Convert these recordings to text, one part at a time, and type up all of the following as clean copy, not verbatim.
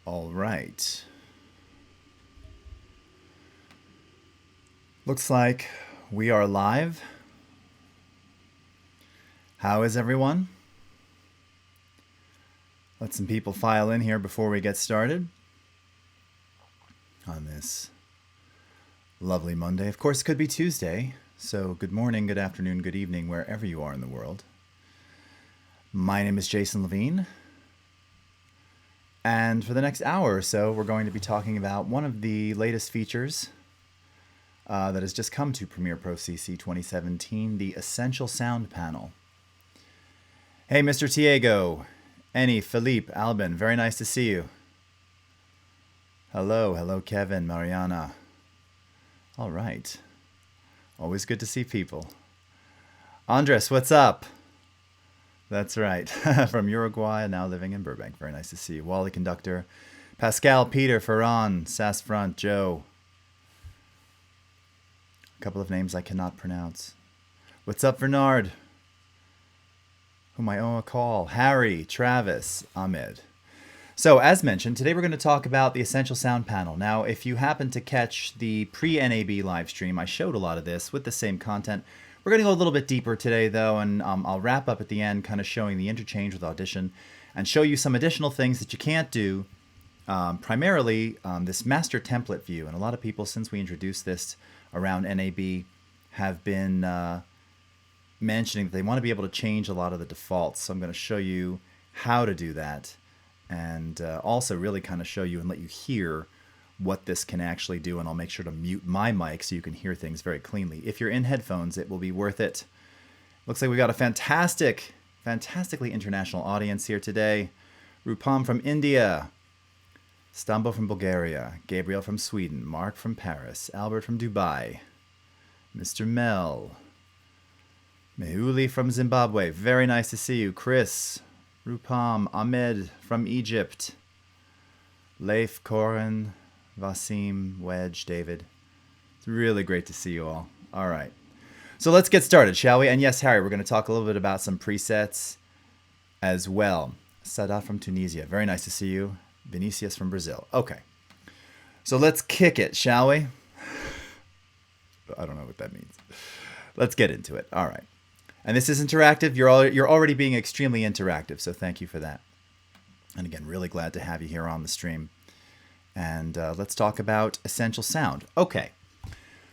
All right. Looks like we are live. How is everyone? Let some people file in here before we get started on this lovely Monday. Of course, it could be Tuesday, so good morning, good afternoon, good evening, wherever you are in the world. My name is Jason Levine, and for the next hour or so, we're going to be talking about one of the latest features that has just come to Premiere Pro CC 2017, the Essential Sound Panel. Hey, Mr. Tiago, Eni, Philippe, Albin, very nice to see you. Hello, Kevin, Mariana. All right. Always good to see people. Andres, what's up? That's right. From Uruguay, now living in Burbank. Very nice to see you. Wally Conductor, Pascal, Peter, Ferran, Sass Front, Joe. A couple of names I cannot pronounce. What's up, Bernard? Whom I owe a call. Harry, Travis, Ahmed. So, as mentioned, today we're going to talk about the Essential Sound Panel. Now, if you happen to catch the pre-NAB live stream, I showed a lot of this with the same content. We're going to go a little bit deeper today, though, and I'll wrap up at the end, kind of showing the interchange with Audition, and show you some additional things that you can't do. Primarily, this master template view, and a lot of people, since we introduced this around NAB, have been mentioning that they want to be able to change a lot of the defaults. So I'm going to show you how to do that, and also really kind of show you and let you hear what this can actually do. And I'll make sure to mute my mic so you can hear things very cleanly. If you're in headphones, it will be worth it. Looks like we got a fantastically international audience here today. Rupam from India, Stambo from Bulgaria, Gabriel from Sweden, Mark from Paris, Albert from Dubai, Mr. Mel, Mehuli from Zimbabwe, very nice to see you, Chris, Rupam, Ahmed from Egypt, Leif, Corin, Vasim, Wedge, David. It's really great to see you all. All right. So let's get started, shall we? And yes, Harry, we're going to talk a little bit about some presets as well. Sadat from Tunisia, very nice to see you. Vinicius from Brazil. Okay. So let's kick it, shall we? I don't know what that means. Let's get into it. All right. And this is interactive. You're already being extremely interactive, so thank you for that. And again, really glad to have you here on the stream. And let's talk about Essential Sound. Okay,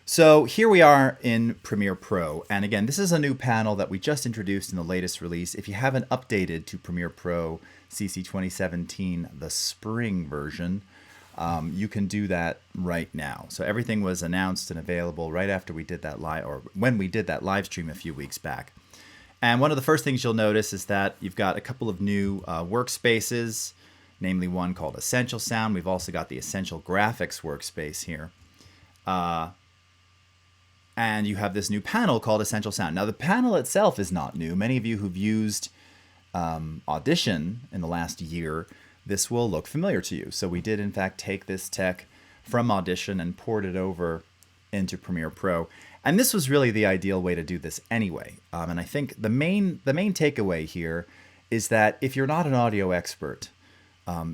so here we are in Premiere Pro. And again, this is a new panel that we just introduced in the latest release. If you haven't updated to Premiere Pro CC 2017, the spring version, you can do that right now. So everything was announced and available right after we did that when we did that live stream a few weeks back. And one of the first things you'll notice is that you've got a couple of new workspaces, namely one called Essential Sound. We've also got the Essential Graphics workspace here. And you have this new panel called Essential Sound. Now, the panel itself is not new. Many of you who've used Audition in the last year, this will look familiar to you. So we did, in fact, take this tech from Audition and poured it over into Premiere Pro. And this was really the ideal way to do this anyway. And I think the main takeaway here is that if you're not an audio expert,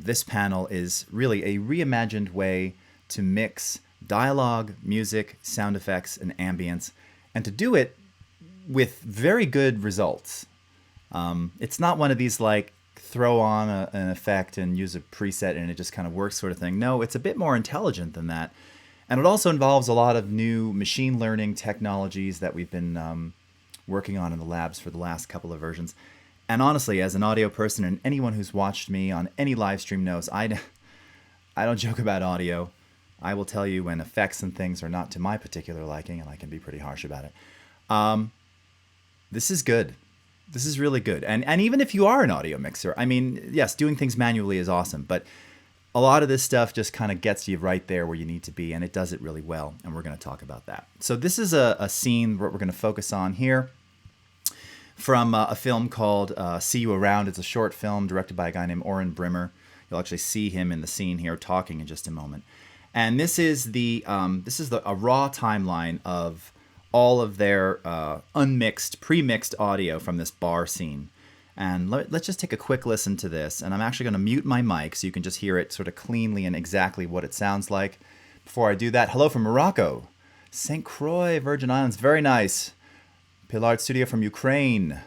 this panel is really a reimagined way to mix dialogue, music, sound effects, and ambience, and to do it with very good results. It's not one of these like throw on an effect and use a preset and it just kind of works sort of thing. No, it's a bit more intelligent than that. And it also involves a lot of new machine learning technologies that we've been working on in the labs for the last couple of versions. And honestly, as an audio person, and anyone who's watched me on any live stream knows, I don't joke about audio. I will tell you when effects and things are not to my particular liking, and I can be pretty harsh about it. This is good. This is really good. And even if you are an audio mixer, I mean, yes, doing things manually is awesome, but a lot of this stuff just kind of gets you right there where you need to be, and it does it really well, and we're going to talk about that. So this is a scene what we're going to focus on here from a film called See You Around. It's a short film directed by a guy named Oren Brimmer. You'll actually see him in the scene here talking in just a moment. And this is a raw timeline of all of their unmixed, pre-mixed audio from this bar scene. And let's just take a quick listen to this. And I'm actually going to mute my mic so you can just hear it sort of cleanly and exactly what it sounds like. Before I do that, hello from Morocco. St. Croix, Virgin Islands, very nice. Pilar Studio from Ukraine.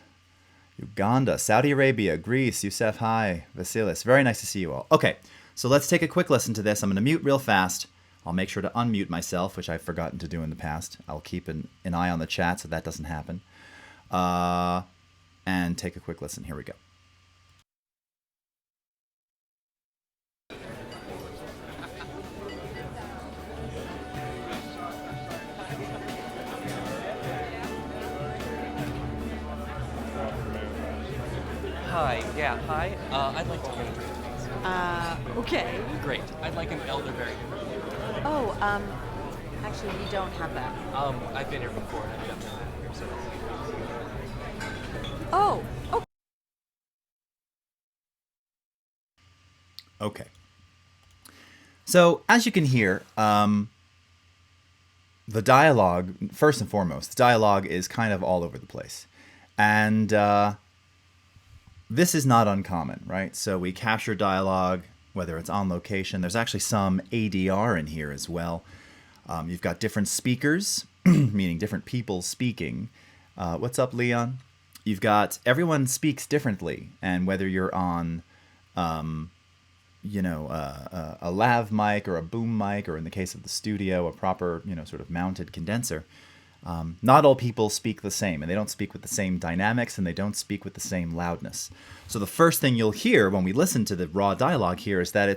Uganda, Saudi Arabia, Greece, Youssef, hi. Vasilis, very nice to see you all. Okay, so let's take a quick listen to this. I'm going to mute real fast. I'll make sure to unmute myself, which I've forgotten to do in the past. I'll keep an eye on the chat so that doesn't happen. And take a quick listen. Here we go. Hi, yeah, hi. I'd like to order, please. Okay. Great. I'd like an elderberry. Oh, actually, we don't have that. I've been here before and I've got that here, so. Oh, okay. Okay. So, as you can hear, the dialogue, first and foremost, the dialogue is kind of all over the place. And this is not uncommon, right? So we capture dialogue, whether it's on location. There's actually some ADR in here as well. You've got different speakers, meaning different people speaking. What's up, Leon? You've got everyone speaks differently, and whether you're on, a lav mic or a boom mic, or in the case of the studio, a proper, sort of mounted condenser, not all people speak the same, and they don't speak with the same dynamics, and they don't speak with the same loudness. So the first thing you'll hear when we listen to the raw dialogue here is that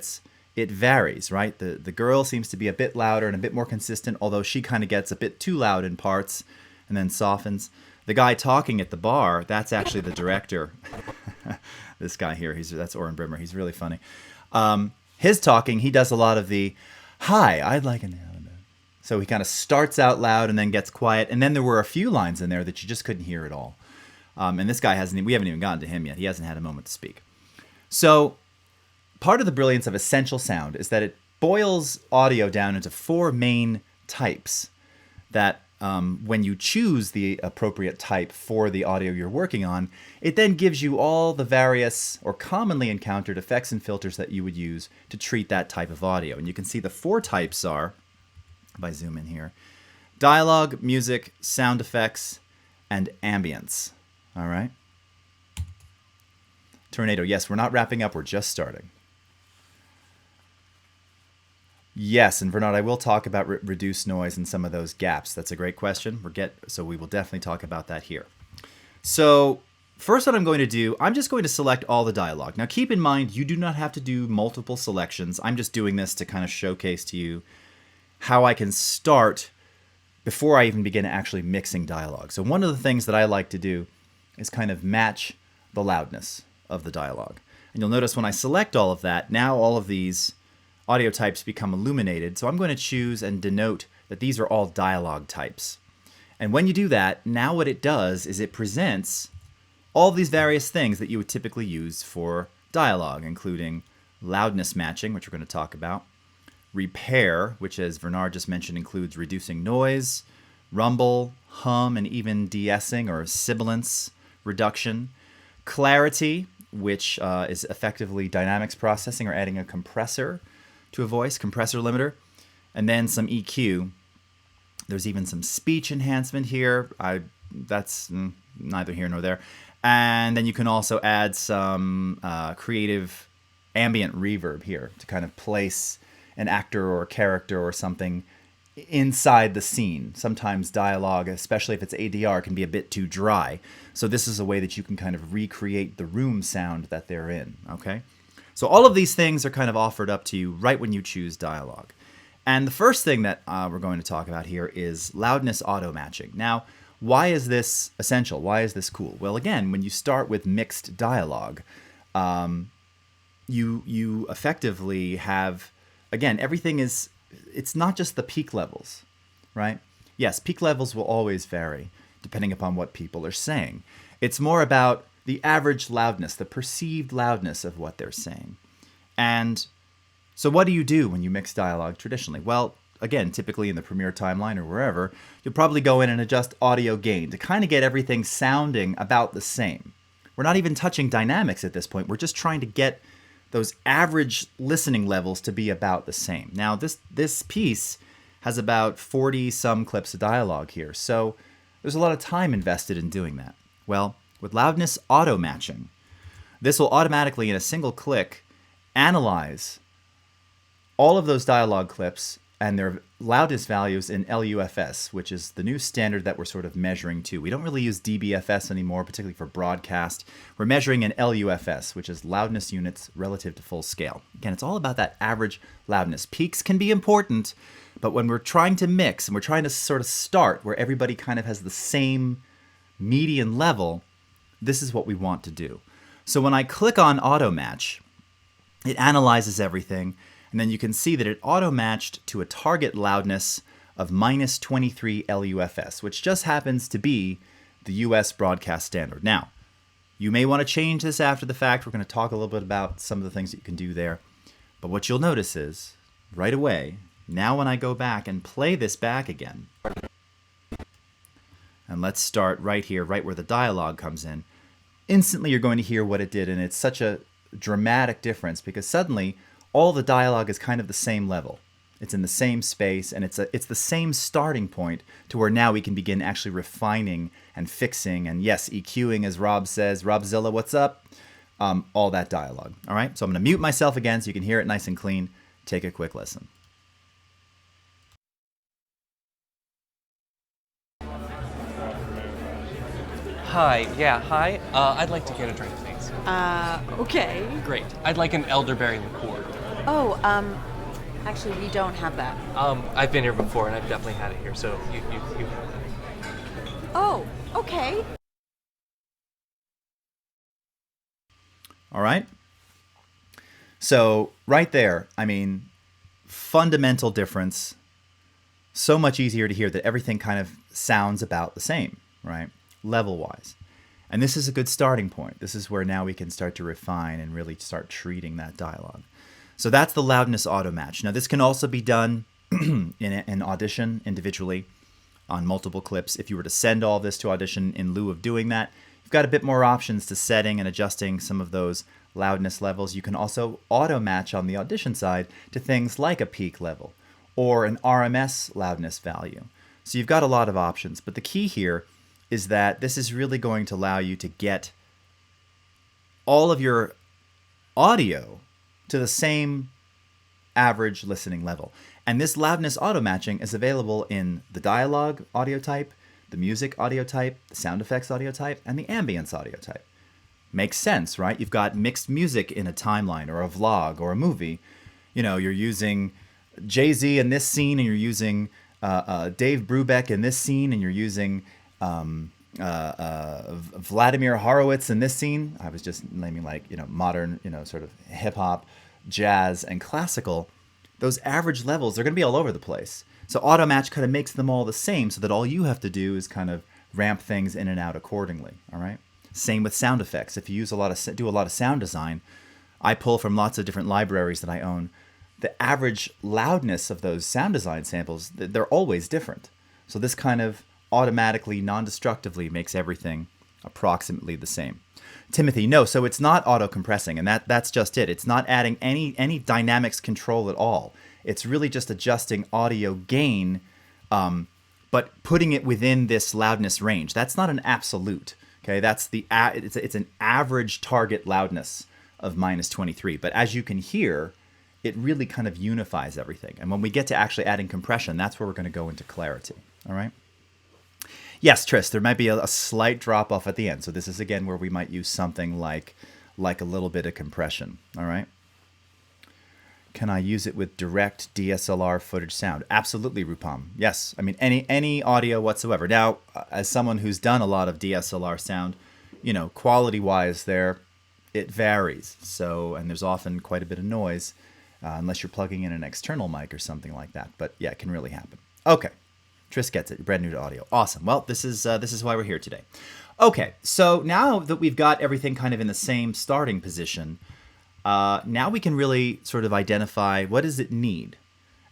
it varies, right? The girl seems to be a bit louder and a bit more consistent, although she kind of gets a bit too loud in parts and then softens. The guy talking at the bar, that's actually the director. This guy here, that's Oren Brimmer. He's really funny. His talking, he does a lot of the, hi, I'd like an... So he kind of starts out loud and then gets quiet. And then there were a few lines in there that you just couldn't hear at all. And this guy we haven't even gotten to him yet. He hasn't had a moment to speak. So part of the brilliance of Essential Sound is that it boils audio down into 4 main types that when you choose the appropriate type for the audio you're working on, it then gives you all the various or commonly encountered effects and filters that you would use to treat that type of audio. And you can see the 4 types are, if I zoom in here, dialogue, music, sound effects, and ambience. All right? Tornado, yes, we're not wrapping up, we're just starting. Yes, and Bernard, I will talk about reduced noise and some of those gaps. That's a great question. So we will definitely talk about that here. So first what I'm going to do, I'm just going to select all the dialogue. Now keep in mind, you do not have to do multiple selections. I'm just doing this to kind of showcase to you how I can start before I even begin actually mixing dialogue. So one of the things that I like to do is kind of match the loudness of the dialogue. And you'll notice when I select all of that, now all of these audio types become illuminated. So I'm going to choose and denote that these are all dialogue types. And when you do that, now what it does is it presents all these various things that you would typically use for dialogue, including loudness matching, which we're going to talk about, repair, which as Bernard just mentioned includes reducing noise, rumble, hum, and even de-essing or sibilance reduction, clarity, which is effectively dynamics processing or adding a compressor to a voice, compressor limiter, and then some EQ. There's even some speech enhancement here. That's neither here nor there. And then you can also add some creative ambient reverb here to kind of place an actor or a character or something inside the scene. Sometimes dialogue, especially if it's ADR, can be a bit too dry. So this is a way that you can kind of recreate the room sound that they're in, okay? So all of these things are kind of offered up to you right when you choose dialogue. And the first thing that we're going to talk about here is loudness auto matching. Now, why is this essential? Why is this cool? Well, again, when you start with mixed dialogue, you effectively have, again, everything is, it's not just the peak levels, right? Yes, peak levels will always vary depending upon what people are saying. It's more about the average loudness, the perceived loudness of what they're saying. And so what do you do when you mix dialogue traditionally? Well, again, typically in the Premiere timeline or wherever, you'll probably go in and adjust audio gain to kind of get everything sounding about the same. we're not even touching dynamics at this point. We're just trying to get those average listening levels to be about the same. Now, this piece has about 40 some clips of dialogue here, so there's a lot of time invested in doing that. Well, with Loudness auto matching, this will automatically, in a single click, analyze all of those dialogue clips and their loudness values in LUFS, which is the new standard that we're sort of measuring to. We don't really use dBFS anymore, particularly for broadcast. We're measuring in LUFS, which is loudness units relative to full scale. Again, it's all about that average loudness. Peaks can be important, but when we're trying to mix and we're trying to sort of start where everybody kind of has the same median level, this is what we want to do. So when I click on Auto Match, it analyzes everything, and then you can see that it auto-matched to a target loudness of minus 23 LUFS, which just happens to be the US broadcast standard. Now, you may want to change this after the fact. We're going to talk a little bit about some of the things that you can do there. But what you'll notice is, right away, now when I go back and play this back again, and let's start right here, right where the dialogue comes in, instantly you're going to hear what it did, and it's such a dramatic difference because suddenly all the dialogue is kind of the same level. It's in the same space, and it's the same starting point to where now we can begin actually refining and fixing and, yes, EQing, as Rob says. Robzilla, what's up? All that dialogue. All right, so I'm going to mute myself again so you can hear it nice and clean. Take a quick listen. Hi, yeah, hi. I'd like to get a drink, please. Okay. Great. I'd like an elderberry liqueur. Oh, actually, we don't have that. I've been here before, and I've definitely had it here, so you have it. Oh, okay. All right. So right there, I mean, fundamental difference. So much easier to hear that everything kind of sounds about the same, right? Level-wise. And this is a good starting point. This is where now we can start to refine and really start treating that dialogue. So that's the loudness auto match. Now this can also be done in Audition individually on multiple clips. If you were to send all this to Audition in lieu of doing that, you've got a bit more options to setting and adjusting some of those loudness levels. You can also auto match on the Audition side to things like a peak level or an RMS loudness value. So you've got a lot of options, but the key here is that this is really going to allow you to get all of your audio to the same average listening level. And this loudness auto matching is available in the dialogue audio type, the music audio type, the sound effects audio type, and the ambience audio type. Makes sense, right? You've got mixed music in a timeline or a vlog or a movie. You know, you're using Jay-Z in this scene, and you're using Dave Brubeck in this scene, and you're using Vladimir Horowitz in this scene. I was just naming, like, you know, modern, you know, sort of hip hop, jazz, and classical. Those average levels, they're going to be all over the place. So auto match kind of makes them all the same, so that all you have to do is kind of ramp things in and out accordingly. All right. Same with sound effects. If you use do a lot of sound design, I pull from lots of different libraries that I own. The average loudness of those sound design samples, they're always different. So this kind of automatically, non-destructively makes everything approximately the same. Timothy, no, so it's not auto-compressing, and that's just it. It's not adding any dynamics control at all. It's really just adjusting audio gain, but putting it within this loudness range. That's not an absolute, okay? That's it's an average target loudness of minus 23. But as you can hear, it really kind of unifies everything. And when we get to actually adding compression, that's where we're going to go into clarity, all right? Yes, Tris, there might be a slight drop-off at the end. So this is, again, where we might use something like a little bit of compression, all right? Can I use it with direct DSLR footage sound? Absolutely, Rupam. Yes, I mean, any audio whatsoever. Now, as someone who's done a lot of DSLR sound, you know, quality-wise there, it varies. So, and there's often quite a bit of noise, unless you're plugging in an external mic or something like that. But yeah, it can really happen. Okay. Tris gets it. Brand new to audio. Awesome. Well, this is why we're here today. Okay, so now that we've got everything kind of in the same starting position, now we can really sort of identify what does it need.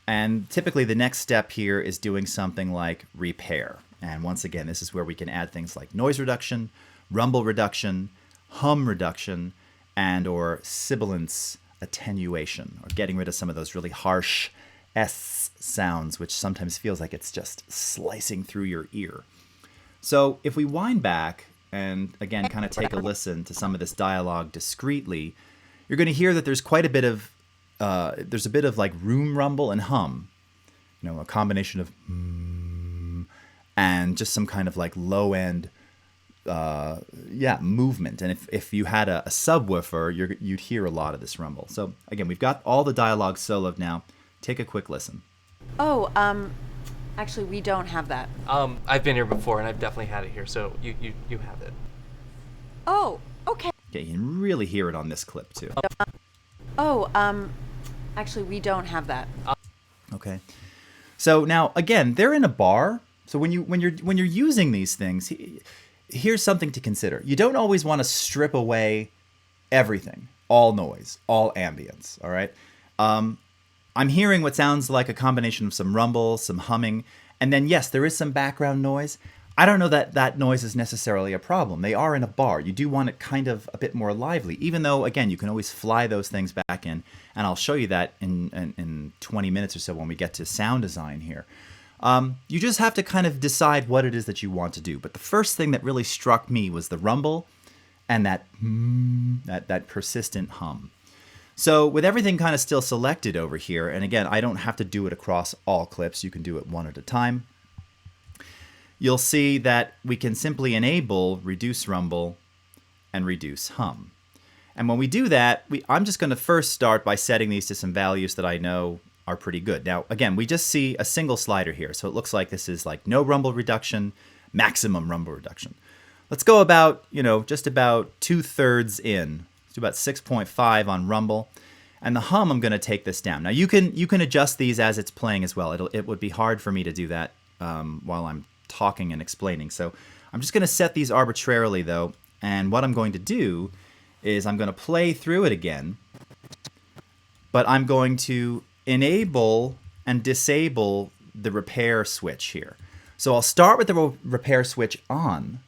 And typically the next step here is doing something like repair. And once again, this is where we can add things like noise reduction, rumble reduction, hum reduction and or sibilance attenuation, or getting rid of some of those really harsh S sounds, which sometimes feels like it's just slicing through your ear. So if we wind back and again kind of take a listen to some of this dialogue discreetly, you're going to hear that there's quite a bit of like room rumble and hum, a combination of and just some kind of like low end movement. And if you had a subwoofer, you'd hear a lot of this rumble. So again, we've got all the dialogue soloed now. Take a quick listen. Oh, actually, we don't have that. I've been here before, and I've definitely had it here, so you have it. Oh, okay. Yeah, you can really hear it on this clip too. Oh, actually, we don't have that. Okay. So now again, they're in a bar. So when you're using these things, here's something to consider. You don't always want to strip away everything, all noise, all ambience. All right. I'm hearing what sounds like a combination of some rumble, some humming, and then yes, there is some background noise. I don't know that that noise is necessarily a problem. They are in a bar. You do want it kind of a bit more lively, even though, again, you can always fly those things back in, and I'll show you that in 20 minutes or so when we get to sound design here. You just have to kind of decide what it is that you want to do. But the first thing that really struck me was the rumble and that persistent hum. So with everything kind of still selected over here, and again, I don't have to do it across all clips. You can do it one at a time. You'll see that we can simply enable reduce rumble and reduce hum. And when we do that, I'm just going to first start by setting these to some values that I know are pretty good. Now, again, we just see a single slider here. So it looks like this is like no rumble reduction, maximum rumble reduction. Let's go about, just about 2/3 in. Let's do about 6.5 on rumble. And the hum, I'm going to take this down. Now you can adjust these as it's playing as well. It would be hard for me to do that while I'm talking and explaining. So I'm just going to set these arbitrarily though. And what I'm going to do is I'm going to play through it again, but I'm going to enable and disable the repair switch here. So I'll start with the repair switch on.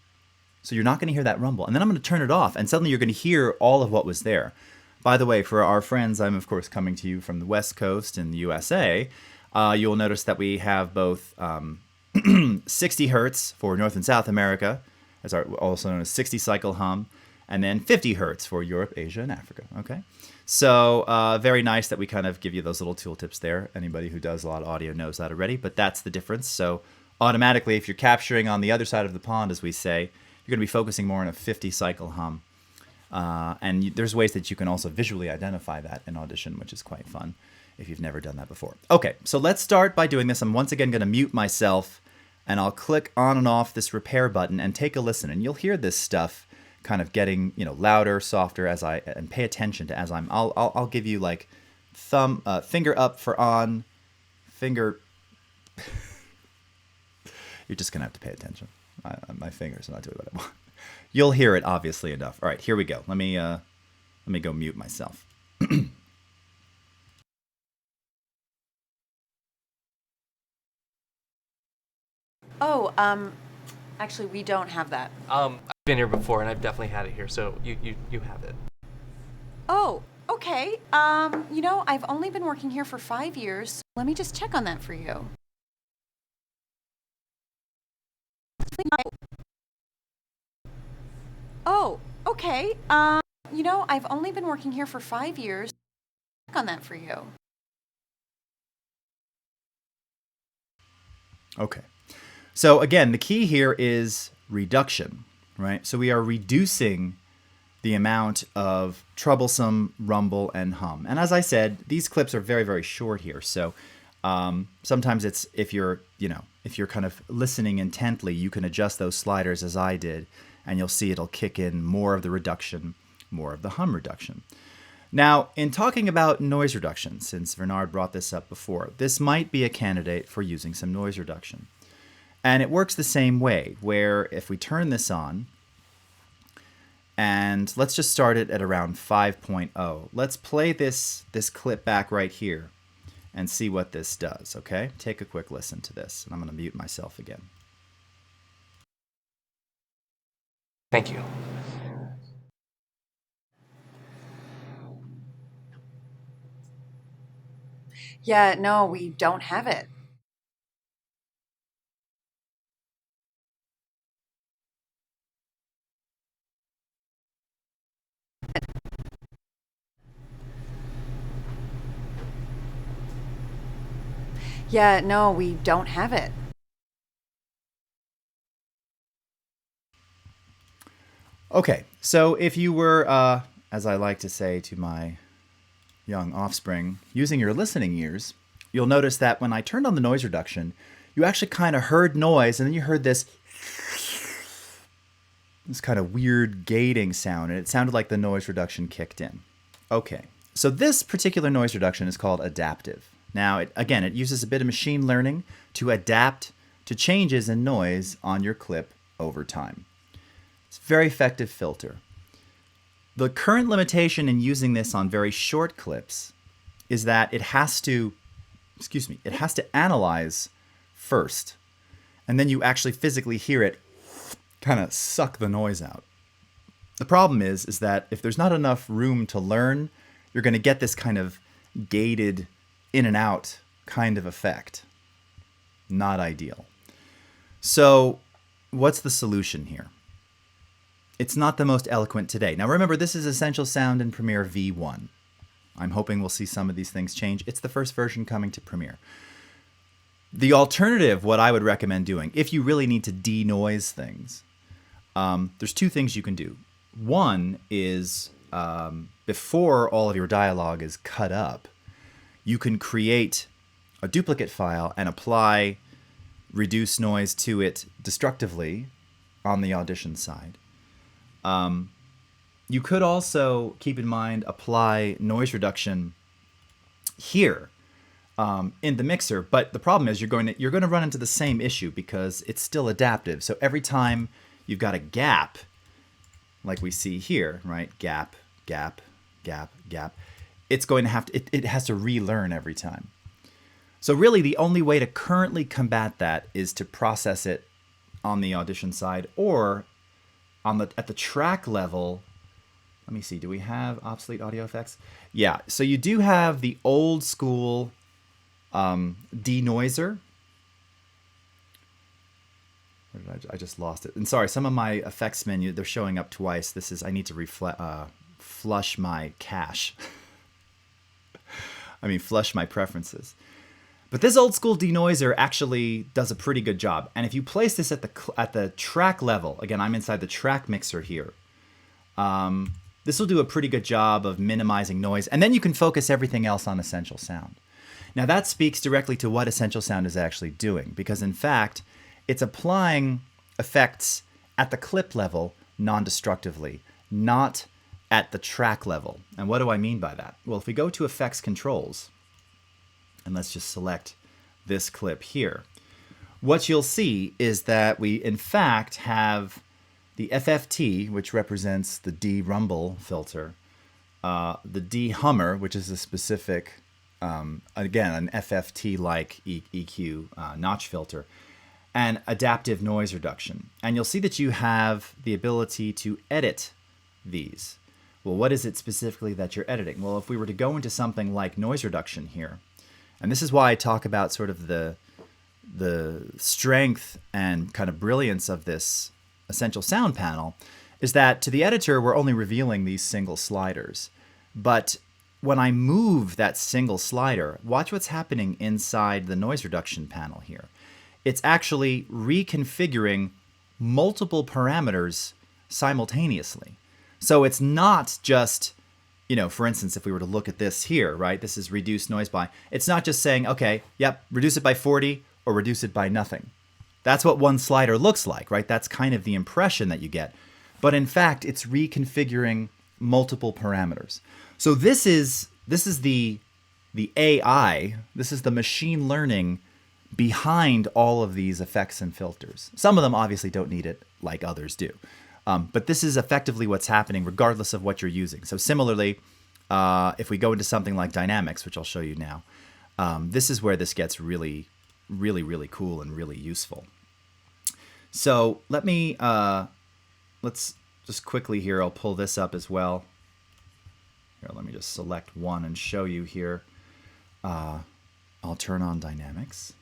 So you're not going to hear that rumble. And then I'm going to turn it off, and suddenly you're going to hear all of what was there. By the way, for our friends, I'm of course coming to you from the West Coast in the USA. You'll notice that we have both 60 hertz for North and South America, also known as 60 cycle hum, and then 50 hertz for Europe, Asia, and Africa. Okay, so very nice that we kind of give you those little tooltips there. Anybody who does a lot of audio knows that already, but that's the difference. So automatically, if you're capturing on the other side of the pond, as we say, you're going to be focusing more on a 50 cycle hum. And there's ways that you can also visually identify that in Audition, which is quite fun if you've never done that before. Okay, so let's start by doing this. I'm once again going to mute myself, and I'll click on and off this repair button and take a listen. And you'll hear this stuff kind of getting louder, softer and pay attention to as I'll give you like finger up for on, finger. You're just gonna have to pay attention. My fingers are not doing what I want. You'll hear it obviously enough. All right, here we go. Let me go mute myself. Oh, actually, we don't have that. I've been here before, and I've definitely had it here, so you have it. Oh, okay. I've only been working here for 5 years. Let me just check on that for you. Oh, okay. I've only been working here for 5 years. Check on that for you. Okay. So again, the key here is reduction, right? So we are reducing the amount of troublesome rumble and hum. And as I said, these clips are very, very short here. So sometimes it's if you're kind of listening intently, you can adjust those sliders as I did, and you'll see it'll kick in more of the reduction, more of the hum reduction. Now, in talking about noise reduction, since Bernard brought this up before, this might be a candidate for using some noise reduction. And it works the same way, where if we turn this on, and let's just start it at around 5.0. Let's play this clip back right here and see what this does, okay? Take a quick listen to this, and I'm going to mute myself again. Thank you. Yeah, no, we don't have it. Yeah, no, we don't have it. Okay, so if you were, as I like to say to my young offspring, using your listening ears, you'll notice that when I turned on the noise reduction, you actually kind of heard noise, and then you heard this kind of weird gating sound, and it sounded like the noise reduction kicked in. Okay, so this particular noise reduction is called adaptive. Now, it uses a bit of machine learning to adapt to changes in noise on your clip over time. It's a very effective filter. The current limitation in using this on very short clips is that it has to analyze first, and then you actually physically hear it kind of suck the noise out. The problem is that if there's not enough room to learn, you're going to get this kind of gated in and out kind of effect. Not ideal. So what's the solution here? It's not the most eloquent today. Now remember, this is Essential Sound in Premiere V1. I'm hoping we'll see some of these things change. It's the first version coming to Premiere. The alternative, what I would recommend doing, if you really need to denoise things, there's two things you can do. One is before all of your dialogue is cut up, you can create a duplicate file and apply reduce noise to it destructively on the Audition side. You could also, keep in mind, apply noise reduction here in the mixer, but the problem is you're going to run into the same issue because it's still adaptive. So every time you've got a gap, like we see here, right? Gap, gap, gap, gap. It's going to have to, it has to relearn every time. So really the only way to currently combat that is to process it on the Audition side or at the track level. Let me see, do we have obsolete audio effects? Yeah, so you do have the old school denoiser. I just lost it. And sorry, some of my effects menu, they're showing up twice. I need to flush my cache. Flush my preferences. But this old school denoiser actually does a pretty good job. And if you place this at the track level, again, I'm inside the track mixer here. This will do a pretty good job of minimizing noise. And then you can focus everything else on Essential Sound. Now that speaks directly to what Essential Sound is actually doing, because in fact, it's applying effects at the clip level non-destructively, not at the track level. And what do I mean by that? Well, if we go to Effects Controls, and let's just select this clip here, what you'll see is that we in fact have the FFT, which represents the D rumble filter, the D hummer, which is a specific, again, an FFT-like EQ notch filter, and adaptive noise reduction. And you'll see that you have the ability to edit these. Well, what is it specifically that you're editing? Well, if we were to go into something like noise reduction here, and this is why I talk about sort of the strength and kind of brilliance of this Essential Sound panel, is that to the editor, we're only revealing these single sliders. But when I move that single slider, watch what's happening inside the noise reduction panel here. It's actually reconfiguring multiple parameters simultaneously. So it's not just, for instance, if we were to look at this here, right? This is reduce noise by. It's not just saying, okay, yep, reduce it by 40 or reduce it by nothing. That's what one slider looks like, right? That's kind of the impression that you get. But in fact, it's reconfiguring multiple parameters. So this is the AI, this is the machine learning behind all of these effects and filters. Some of them obviously don't need it like others do. But this is effectively what's happening regardless of what you're using. So similarly, if we go into something like dynamics, which I'll show you now, this is where this gets really, really, really cool and really useful. So let's just quickly here, I'll pull this up as well. Here, let me just select one and show you here. I'll turn on dynamics.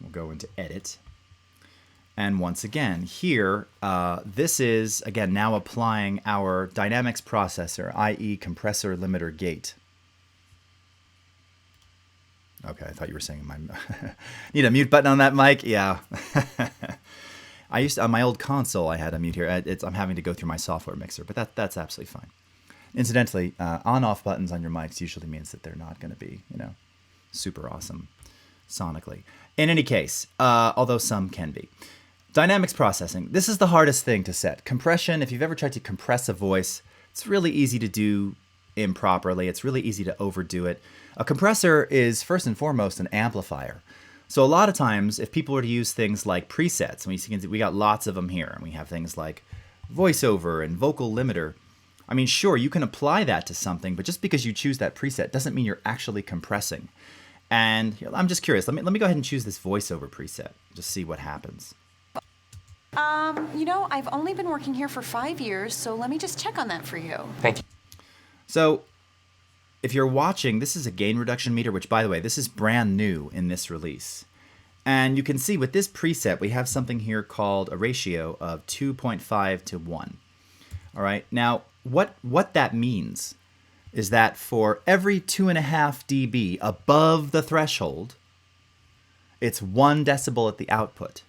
We'll go into edit. And once again, here, this is, again, now applying our dynamics processor, i.e. compressor limiter gate. Okay, I thought you were saying my need a mute button on that mic. Yeah. I used to, on my old console, I had a mute here. I'm having to go through my software mixer, but that's absolutely fine. Incidentally, on-off buttons on your mics usually means that they're not going to be, super awesome sonically. In any case, although some can be. Dynamics processing. This is the hardest thing to set. Compression, if you've ever tried to compress a voice, it's really easy to do improperly. It's really easy to overdo it. A compressor is first and foremost an amplifier. So a lot of times, if people were to use things like presets, we got lots of them here, and we have things like voiceover and vocal limiter. I mean, sure, you can apply that to something, but just because you choose that preset doesn't mean you're actually compressing. And I'm just curious. Let me go ahead and choose this voiceover preset. Just see what happens. I've only been working here for 5 years, so let me just check on that for you. Thank you. So if you're watching, this is a gain reduction meter, which, by the way, this is brand new in this release. And you can see with this preset, we have something here called a ratio of 2.5 to 1. All right. Now, what that means is that for every 2.5 dB above the threshold, it's 1 decibel at the output.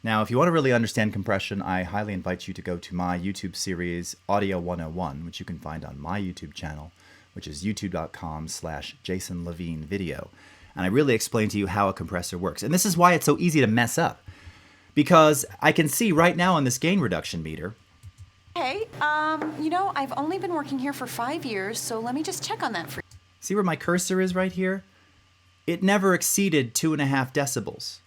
Now, if you want to really understand compression, I highly invite you to go to my YouTube series, Audio 101, which you can find on my YouTube channel, which is youtube.com/Jason Levine video. And I really explain to you how a compressor works. And this is why it's so easy to mess up. Because I can see right now on this gain reduction meter. Hey, I've only been working here for 5 years, so let me just check on that for you. See where my cursor is right here? It never exceeded 2.5 decibels.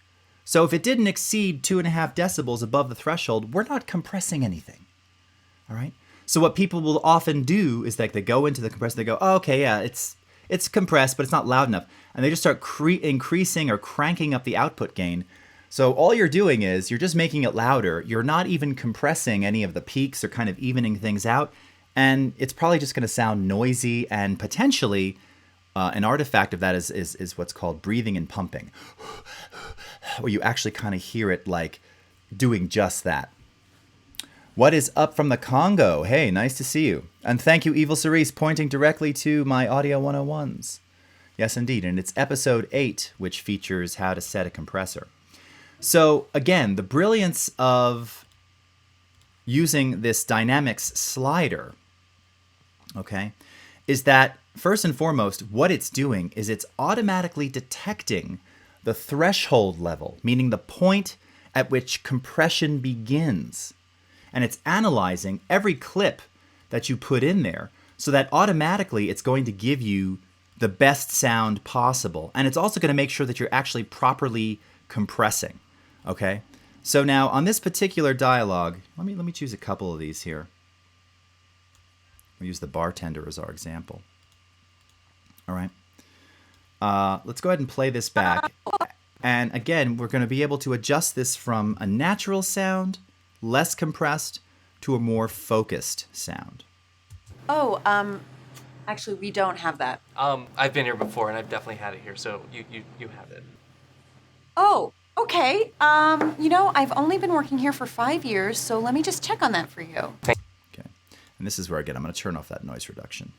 So if it didn't exceed 2.5 decibels above the threshold, we're not compressing anything. All right? So what people will often do is like they go into the compressor, they go, oh, okay, yeah, it's compressed, but it's not loud enough. And they just start increasing or cranking up the output gain. So all you're doing is you're just making it louder. You're not even compressing any of the peaks or kind of evening things out. And it's probably just going to sound noisy, and potentially an artifact of that is what's called breathing and pumping, where you actually kind of hear it like doing just that. What is up from the Congo? Hey, nice to see you. And thank you, Evil Cerise, pointing directly to my Audio 101s. Yes, indeed. And it's episode 8, which features how to set a compressor. So again, the brilliance of using this dynamics slider, okay, is that first and foremost, what it's doing is it's automatically detecting the threshold level, meaning the point at which compression begins. And it's analyzing every clip that you put in there so that automatically it's going to give you the best sound possible. And it's also going to make sure that you're actually properly compressing. Okay? So now on this particular dialogue, let me choose a couple of these here. We'll use the bartender as our example. All right. Let's go ahead and play this back. And again, we're going to be able to adjust this from a natural sound, less compressed, to a more focused sound. Oh, actually, we don't have that. I've been here before, and I've definitely had it here, so you have it. Oh, okay. I've only been working here for 5 years, so let me just check on that for you. Okay. And this is where, again, I'm going to turn off that noise reduction.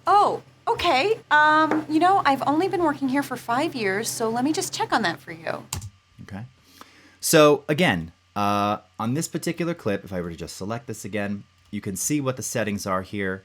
Oh, okay. I've only been working here for 5 years, so let me just check on that for you. Okay. So again, on this particular clip, if I were to just select this again, you can see what the settings are here.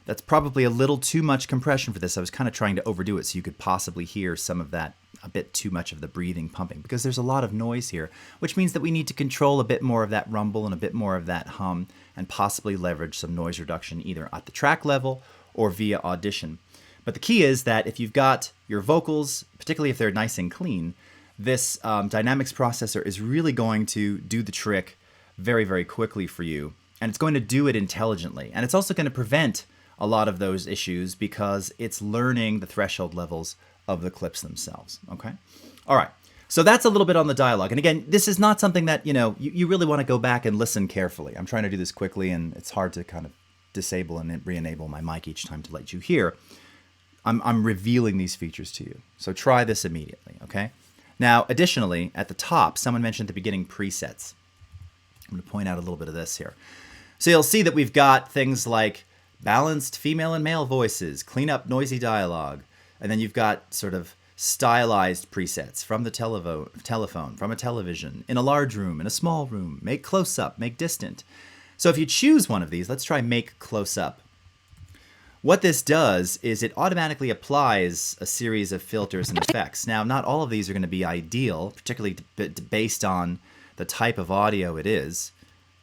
That's probably a little too much compression for this. I was kind of trying to overdo it so you could possibly hear some of that, a bit too much of the breathing pumping, because there's a lot of noise here, which means that we need to control a bit more of that rumble and a bit more of that hum, and possibly leverage some noise reduction either at the track level or via Audition. But the key is that if you've got your vocals, particularly if they're nice and clean, this dynamics processor is really going to do the trick very, very quickly for you. And it's going to do it intelligently. And it's also going to prevent a lot of those issues because it's learning the threshold levels of the clips themselves. Okay? All right. So that's a little bit on the dialogue. And again, this is not something that, you really want to go back and listen carefully. I'm trying to do this quickly, and it's hard to kind of disable and re-enable my mic each time to let you hear. I'm revealing these features to you. So try this immediately, okay? Now, additionally, at the top, someone mentioned at the beginning presets. I'm going to point out a little bit of this here. So you'll see that we've got things like balanced female and male voices, clean up noisy dialogue, and then you've got sort of stylized presets from the telephone, from a television, in a large room, in a small room, make close up, make distant. So if you choose one of these, let's try make close up. What this does is it automatically applies a series of filters and effects. Now, not all of these are going to be ideal, particularly based on the type of audio it is.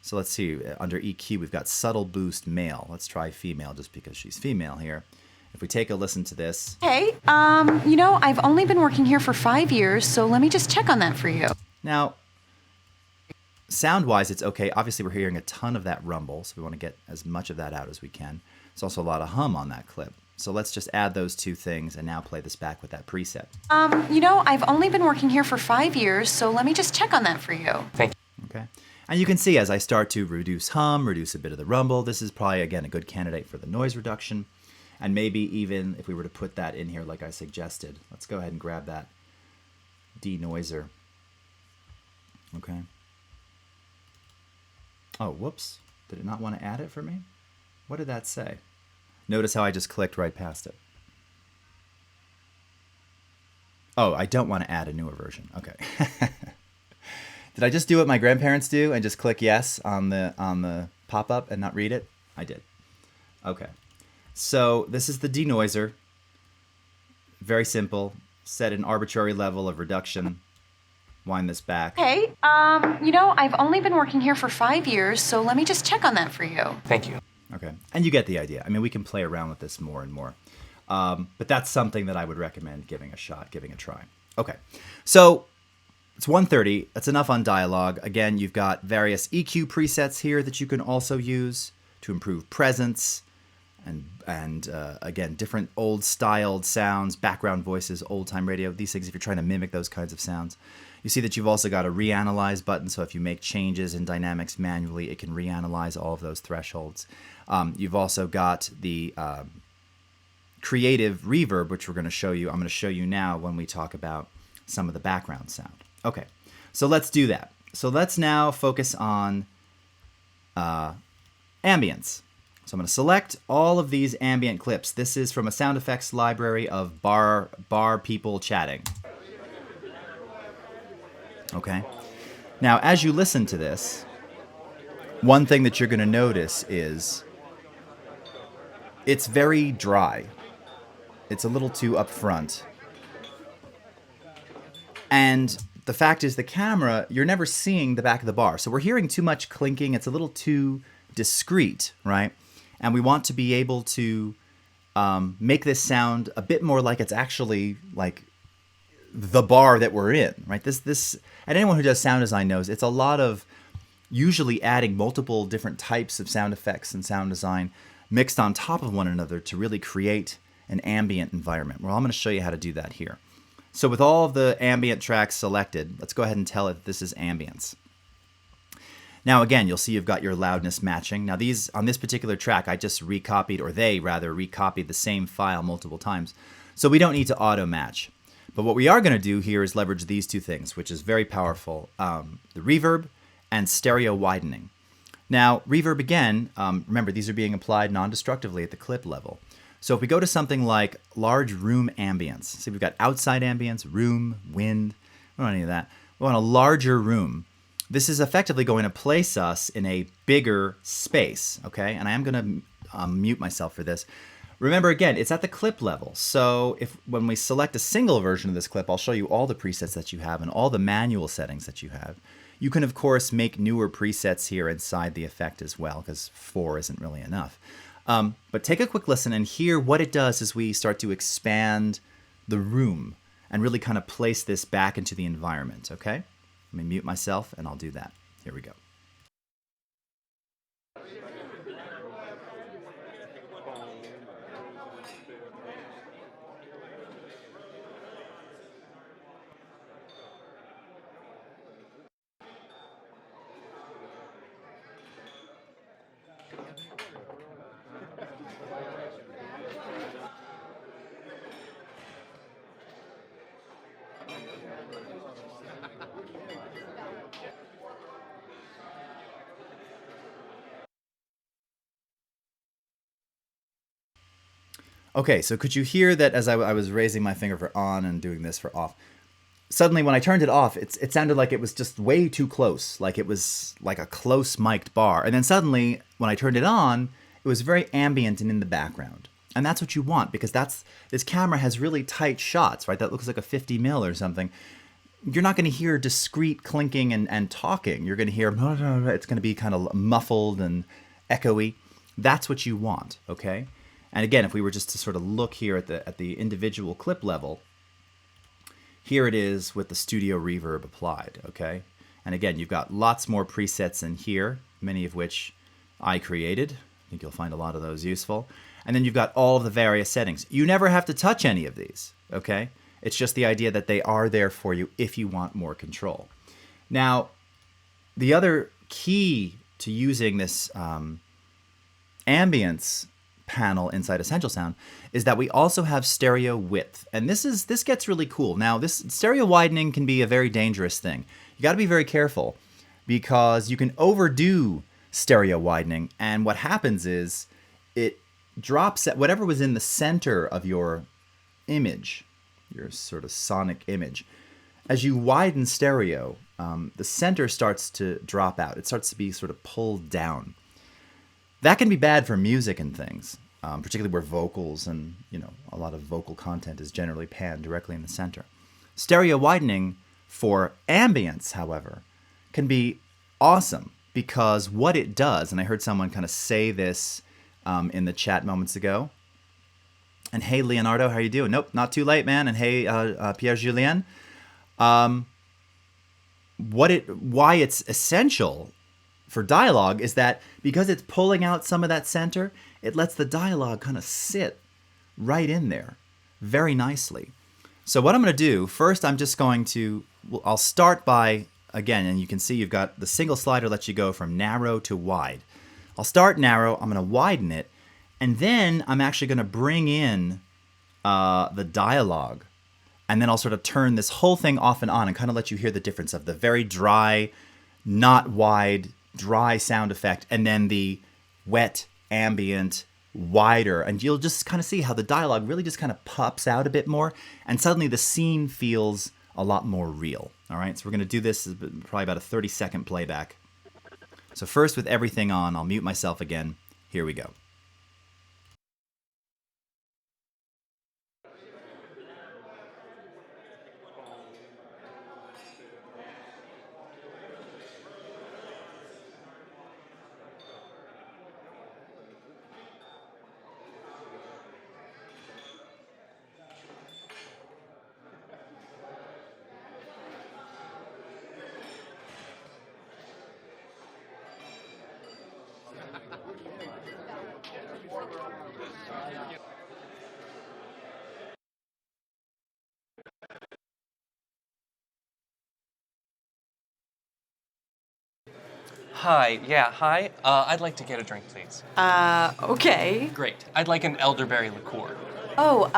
So let's see, under EQ, we've got subtle boost male. Let's try female just because she's female here. If we take a listen to this. Hey, you know, I've only been working here for 5 years, so let me just check on that for you. Now, sound-wise, it's okay. Obviously, we're hearing a ton of that rumble, so we want to get as much of that out as we can. There's also a lot of hum on that clip. So let's just add those two things and now play this back with that preset. You know, I've only been working here for 5 years, so let me just check on that for you. Thank you. Okay. And you can see as I start to reduce hum, reduce a bit of the rumble, this is probably, again, a good candidate for the noise reduction. And maybe even if we were to put that in here like I suggested, let's go ahead and grab that denoiser. Okay. Oh, whoops. Did it not want to add it for me? What did that say? Notice how I just clicked right past it. Oh, I don't want to add a newer version. Okay. Did I just do what my grandparents do and just click yes on the pop-up and not read it? I did. Okay. So this is the denoiser. Very simple. Set an arbitrary level of reduction. Wind this back. Hey, you know, I've only been working here for 5 years, so let me just check on that for you. Thank you. Okay. And you get the idea. I mean, we can play around with this more and more. But that's something that I would recommend giving a shot, giving a try. Okay. So it's 1:30. That's enough on dialogue. Again, you've got various EQ presets here that you can also use to improve presence. And again, different old-styled sounds, background voices, old-time radio, these things if you're trying to mimic those kinds of sounds. You see that you've also got a reanalyze button, so if you make changes in dynamics manually, it can reanalyze all of those thresholds. You've also got the creative reverb, which we're going to show you. I'm going to show you now when we talk about some of the background sound. Okay, so let's do that. So let's now focus on ambience. So I'm going to select all of these ambient clips. This is from a sound effects library of bar people chatting. Okay. Now, as you listen to this, one thing that you're going to notice is it's very dry. It's a little too upfront. And the fact is the camera, you're never seeing the back of the bar. So we're hearing too much clinking. It's a little too discreet, right? And we want to be able to make this sound a bit more like it's actually like the bar that we're in, right? This, and anyone who does sound design knows it's a lot of usually adding multiple different types of sound effects and sound design mixed on top of one another to really create an ambient environment. Well, I'm going to show you how to do that here. So with all of the ambient tracks selected, let's go ahead and tell it that this is ambience. Now again, you'll see you've got your loudness matching. Now these, on this particular track, I just recopied, or they rather recopied the same file multiple times. So we don't need to auto match. But what we are going to do here is leverage these two things, which is very powerful, the reverb and stereo widening. Now reverb again, remember these are being applied non-destructively at the clip level. So if we go to something like large room ambience, see we've got outside ambience, room, wind, we don't want any of that. We want a larger room. This is effectively going to place us in a bigger space, okay? And I am going to mute myself for this. Remember, again, it's at the clip level. So when we select a single version of this clip, I'll show you all the presets that you have and all the manual settings that you have. You can, of course, make newer presets here inside the effect as well, because 4 isn't really enough. But take a quick listen and hear what it does as we start to expand the room and really kind of place this back into the environment, okay? Let me mute myself and I'll do that. Here we go. Okay, so could you hear that as I was raising my finger for on and doing this for off? Suddenly, when I turned it off, it sounded like it was just way too close, like it was like a close mic'd bar. And then suddenly, when I turned it on, it was very ambient and in the background. And that's what you want, because this camera has really tight shots, right? That looks like a 50 mil or something. You're not going to hear discrete clinking and talking. You're going to hear, it's going to be kind of muffled and echoey. That's what you want, okay? And again, if we were just to sort of look here at the individual clip level, here it is with the studio reverb applied, okay? And again, you've got lots more presets in here, many of which I created. I think you'll find a lot of those useful. And then you've got all of the various settings. You never have to touch any of these, okay? It's just the idea that they are there for you if you want more control. Now, the other key to using this ambience panel inside Essential Sound is that we also have stereo width. And this gets really cool. Now, this stereo widening can be a very dangerous thing. You got to be very careful because you can overdo stereo widening, and what happens is it drops at whatever was in the center of your image, your sort of sonic image. As you widen stereo, the center starts to drop out. It starts to be sort of pulled down. That can be bad for music and things, particularly where vocals and a lot of vocal content is generally panned directly in the center. Stereo widening for ambience, however, can be awesome because what it does, and I heard someone kind of say this in the chat moments ago. And hey, Leonardo, how are you doing? Nope, not too late, man. And hey, Pierre-Julien. Why it's essential for dialogue is that because it's pulling out some of that center, it lets the dialogue kind of sit right in there very nicely. So what I'm going to do, first I'll start by, again, and you can see you've got the single slider lets you go from narrow to wide. I'll start narrow, I'm going to widen it, and then I'm actually going to bring in the dialogue. And then I'll sort of turn this whole thing off and on and kind of let you hear the difference of the very dry, not wide, dry sound effect, and then the wet, ambient, wider. And you'll just kind of see how the dialogue really just kind of pops out a bit more. And suddenly the scene feels a lot more real. All right, so we're going to do this probably about a 30-second playback. So first with everything on, I'll mute myself again. Here we go. Hi, yeah, hi. I'd like to get a drink, please. Okay. Great. I'd like an elderberry liqueur. Oh,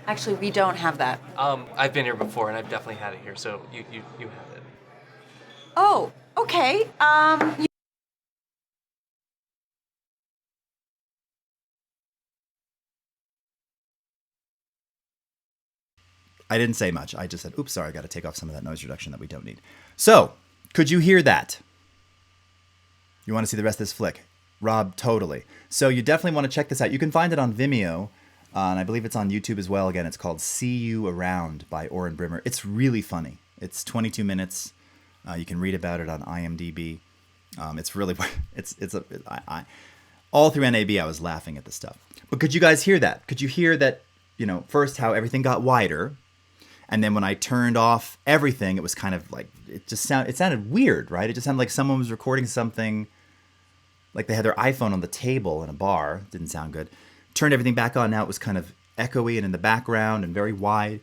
actually, we don't have that. I've been here before, and I've definitely had it here, so you have it. Oh, okay. I didn't say much. I just said, oops, sorry, I got to take off some of that noise reduction that we don't need. So, could you hear that? You want to see the rest of this flick? Rob, totally. So you definitely want to check this out. You can find it on Vimeo, and I believe it's on YouTube as well. Again, it's called See You Around by Oren Brimmer. It's really funny. It's 22 minutes. You can read about it on IMDb. It's really, all through NAB, I was laughing at the stuff. But could you guys hear that? Could you hear that, first how everything got wider, and then when I turned off everything, it was kind of like, it sounded weird, right? It just sounded like someone was recording something, like they had their iPhone on the table in a bar. Didn't sound good. Turned everything back on, now it was kind of echoey and in the background and very wide.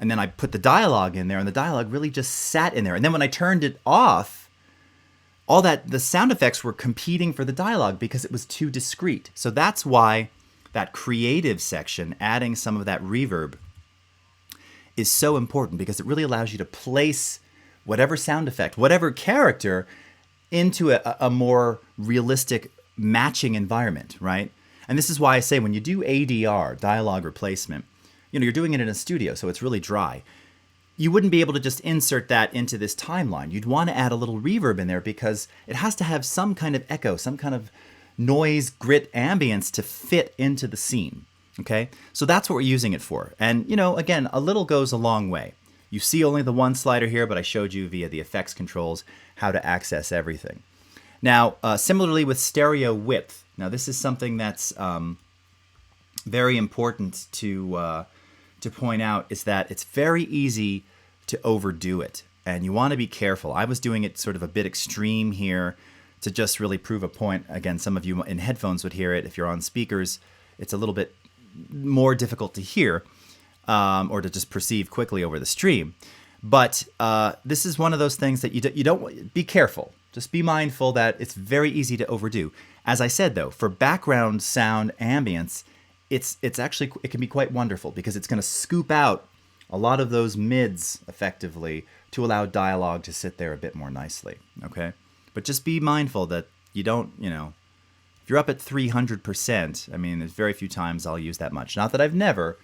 And then I put the dialogue in there, and the dialogue really just sat in there. And then when I turned it off, the sound effects were competing for the dialogue because it was too discreet. So that's why that creative section, adding some of that reverb, is so important, because it really allows you to place whatever sound effect, whatever character, into a more realistic matching environment, right? And this is why I say when you do ADR, dialogue replacement, you're doing it in a studio, so it's really dry. You wouldn't be able to just insert that into this timeline. You'd want to add a little reverb in there because it has to have some kind of echo, some kind of noise, grit, ambience to fit into the scene. Okay, so that's what we're using it for. And again, a little goes a long way. You see only the one slider here, but I showed you via the effects controls how to access everything. Now, similarly with stereo width. Now, this is something that's very important to point out, is that it's very easy to overdo it, and you want to be careful. I was doing it sort of a bit extreme here to just really prove a point. Again, some of you in headphones would hear it. If you're on speakers, it's a little bit more difficult to hear or to just perceive quickly over the stream. But this is one of those things that you don't be careful. Just be mindful that it's very easy to overdo. As I said, though, for background sound ambience, it's actually, it can be quite wonderful because it's going to scoop out a lot of those mids effectively to allow dialogue to sit there a bit more nicely. Okay, but just be mindful that you don't, if you're up at 300%, I mean, there's very few times I'll use that much. Not that I've never.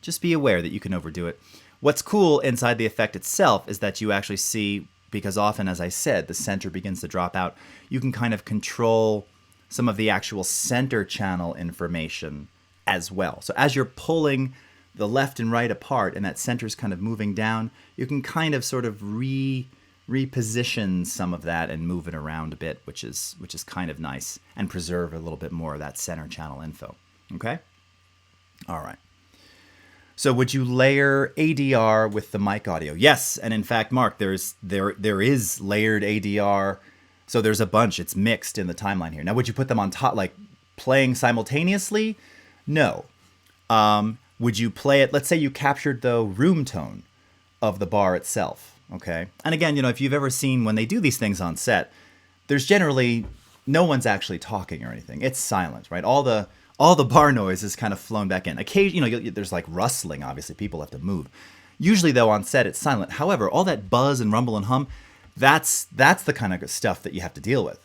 Just be aware that you can overdo it. What's cool inside the effect itself is that you actually see, because often, as I said, the center begins to drop out, you can kind of control some of the actual center channel information as well. So as you're pulling the left and right apart and that center's kind of moving down, you can kind of sort of reposition some of that and move it around a bit, which is kind of nice, and preserve a little bit more of that center channel info. Okay? All right. So would you layer ADR with the mic audio? Yes, and in fact, Mark, there is layered ADR. So there's a bunch. It's mixed in the timeline here. Now, would you put them on top, like playing simultaneously? No. Would you play it? Let's say you captured the room tone of the bar itself. Okay. And again, if you've ever seen when they do these things on set, there's generally no one's actually talking or anything. It's silent, right? All the bar noise is kind of flown back in. Occasionally, there's like rustling. Obviously, people have to move. Usually, though, on set it's silent. However, all that buzz and rumble and hum, that's the kind of stuff that you have to deal with.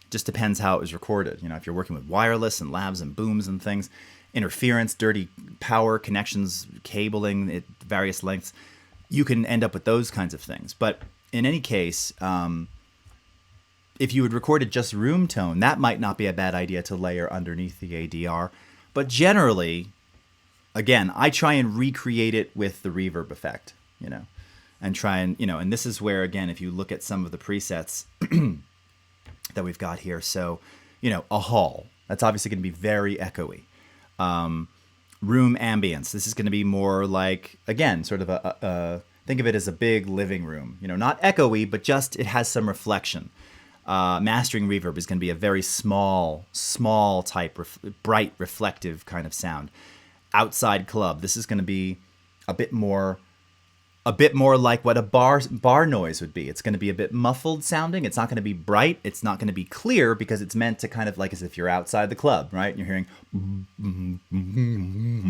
Just depends how it was recorded. If you're working with wireless and lavs and booms and things, interference, dirty power connections, cabling at various lengths, you can end up with those kinds of things. But in any case, if you had recorded just room tone, that might not be a bad idea to layer underneath the ADR. But generally, again, I try and recreate it with the reverb effect, and try and, and this is where, again, if you look at some of the presets that we've got here. So, a hall, that's obviously going to be very echoey. Room ambience, this is going to be more like, again, sort of think of it as a big living room, not echoey, but just it has some reflection. Mastering reverb is going to be a very small type, bright, reflective kind of sound. Outside club, this is going to be a bit more like what a bar noise would be. It's going to be a bit muffled sounding. It's not going to be bright. It's not going to be clear because it's meant to kind of like as if you're outside the club, right? And you're hearing,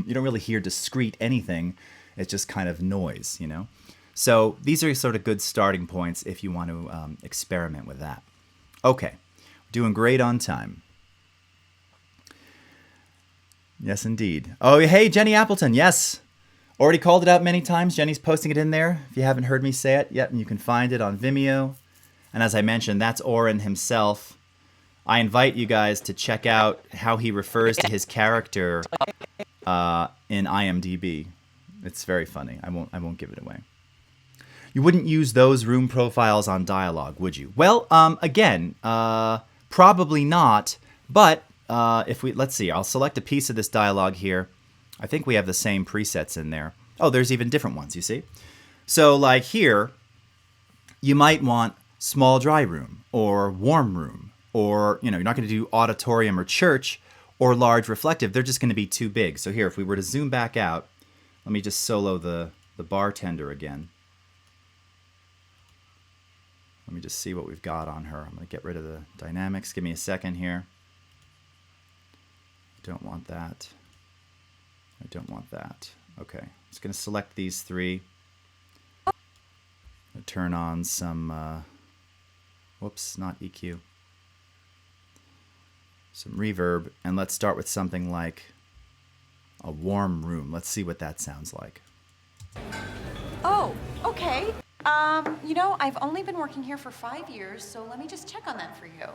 you don't really hear discrete anything. It's just kind of noise, So these are sort of good starting points if you want to experiment with that. Okay, doing great on time. Yes, indeed. Oh, hey, Jenny Appleton, yes. Already called it out many times. Jenny's posting it in there. If you haven't heard me say it yet, and you can find it on Vimeo. And as I mentioned, that's Oren himself. I invite you guys to check out how he refers to his character in IMDb. It's very funny. I won't give it away. You wouldn't use those room profiles on dialogue, would you? Well, again, probably not. But let's see. I'll select a piece of this dialogue here. I think we have the same presets in there. Oh, there's even different ones, you see? So like here, you might want small dry room or warm room, or, you're not going to do auditorium or church or large reflective. They're just going to be too big. So here, if we were to zoom back out, let me just solo the bartender again. Let me just see what we've got on her. I'm going to get rid of the dynamics. Give me a second here. Don't want that. I don't want that. Okay, I'm just going to select these three. Turn on some, whoops, not EQ. some reverb, and let's start with something like a warm room. Let's see what that sounds like. Oh, okay. You know, I've only been working here for 5 years, so let me just check on that for you.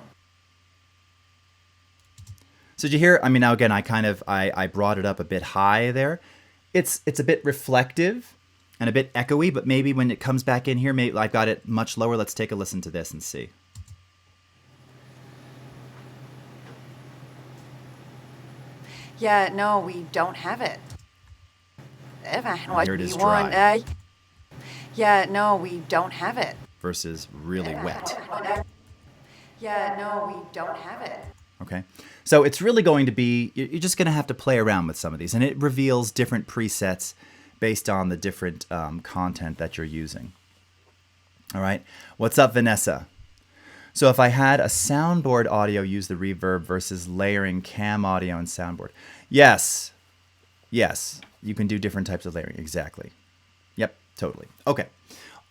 So did you hear? I mean, now again, I brought it up a bit high there. It's a bit reflective and a bit echoey, but maybe when it comes back in here, maybe I've got it much lower. Let's take a listen to this and see. Yeah, no, we don't have it. Here it is dry. Yeah, no, we don't have it. Versus really wet. Yeah, no, we don't have it. Okay, so it's really going to be, you're just going to have to play around with some of these, and it reveals different presets based on the different content that you're using. All right, what's up, Vanessa? So if I had a soundboard audio use the reverb versus layering cam audio and soundboard. Yes, you can do different types of layering, exactly. Yep, totally. Okay,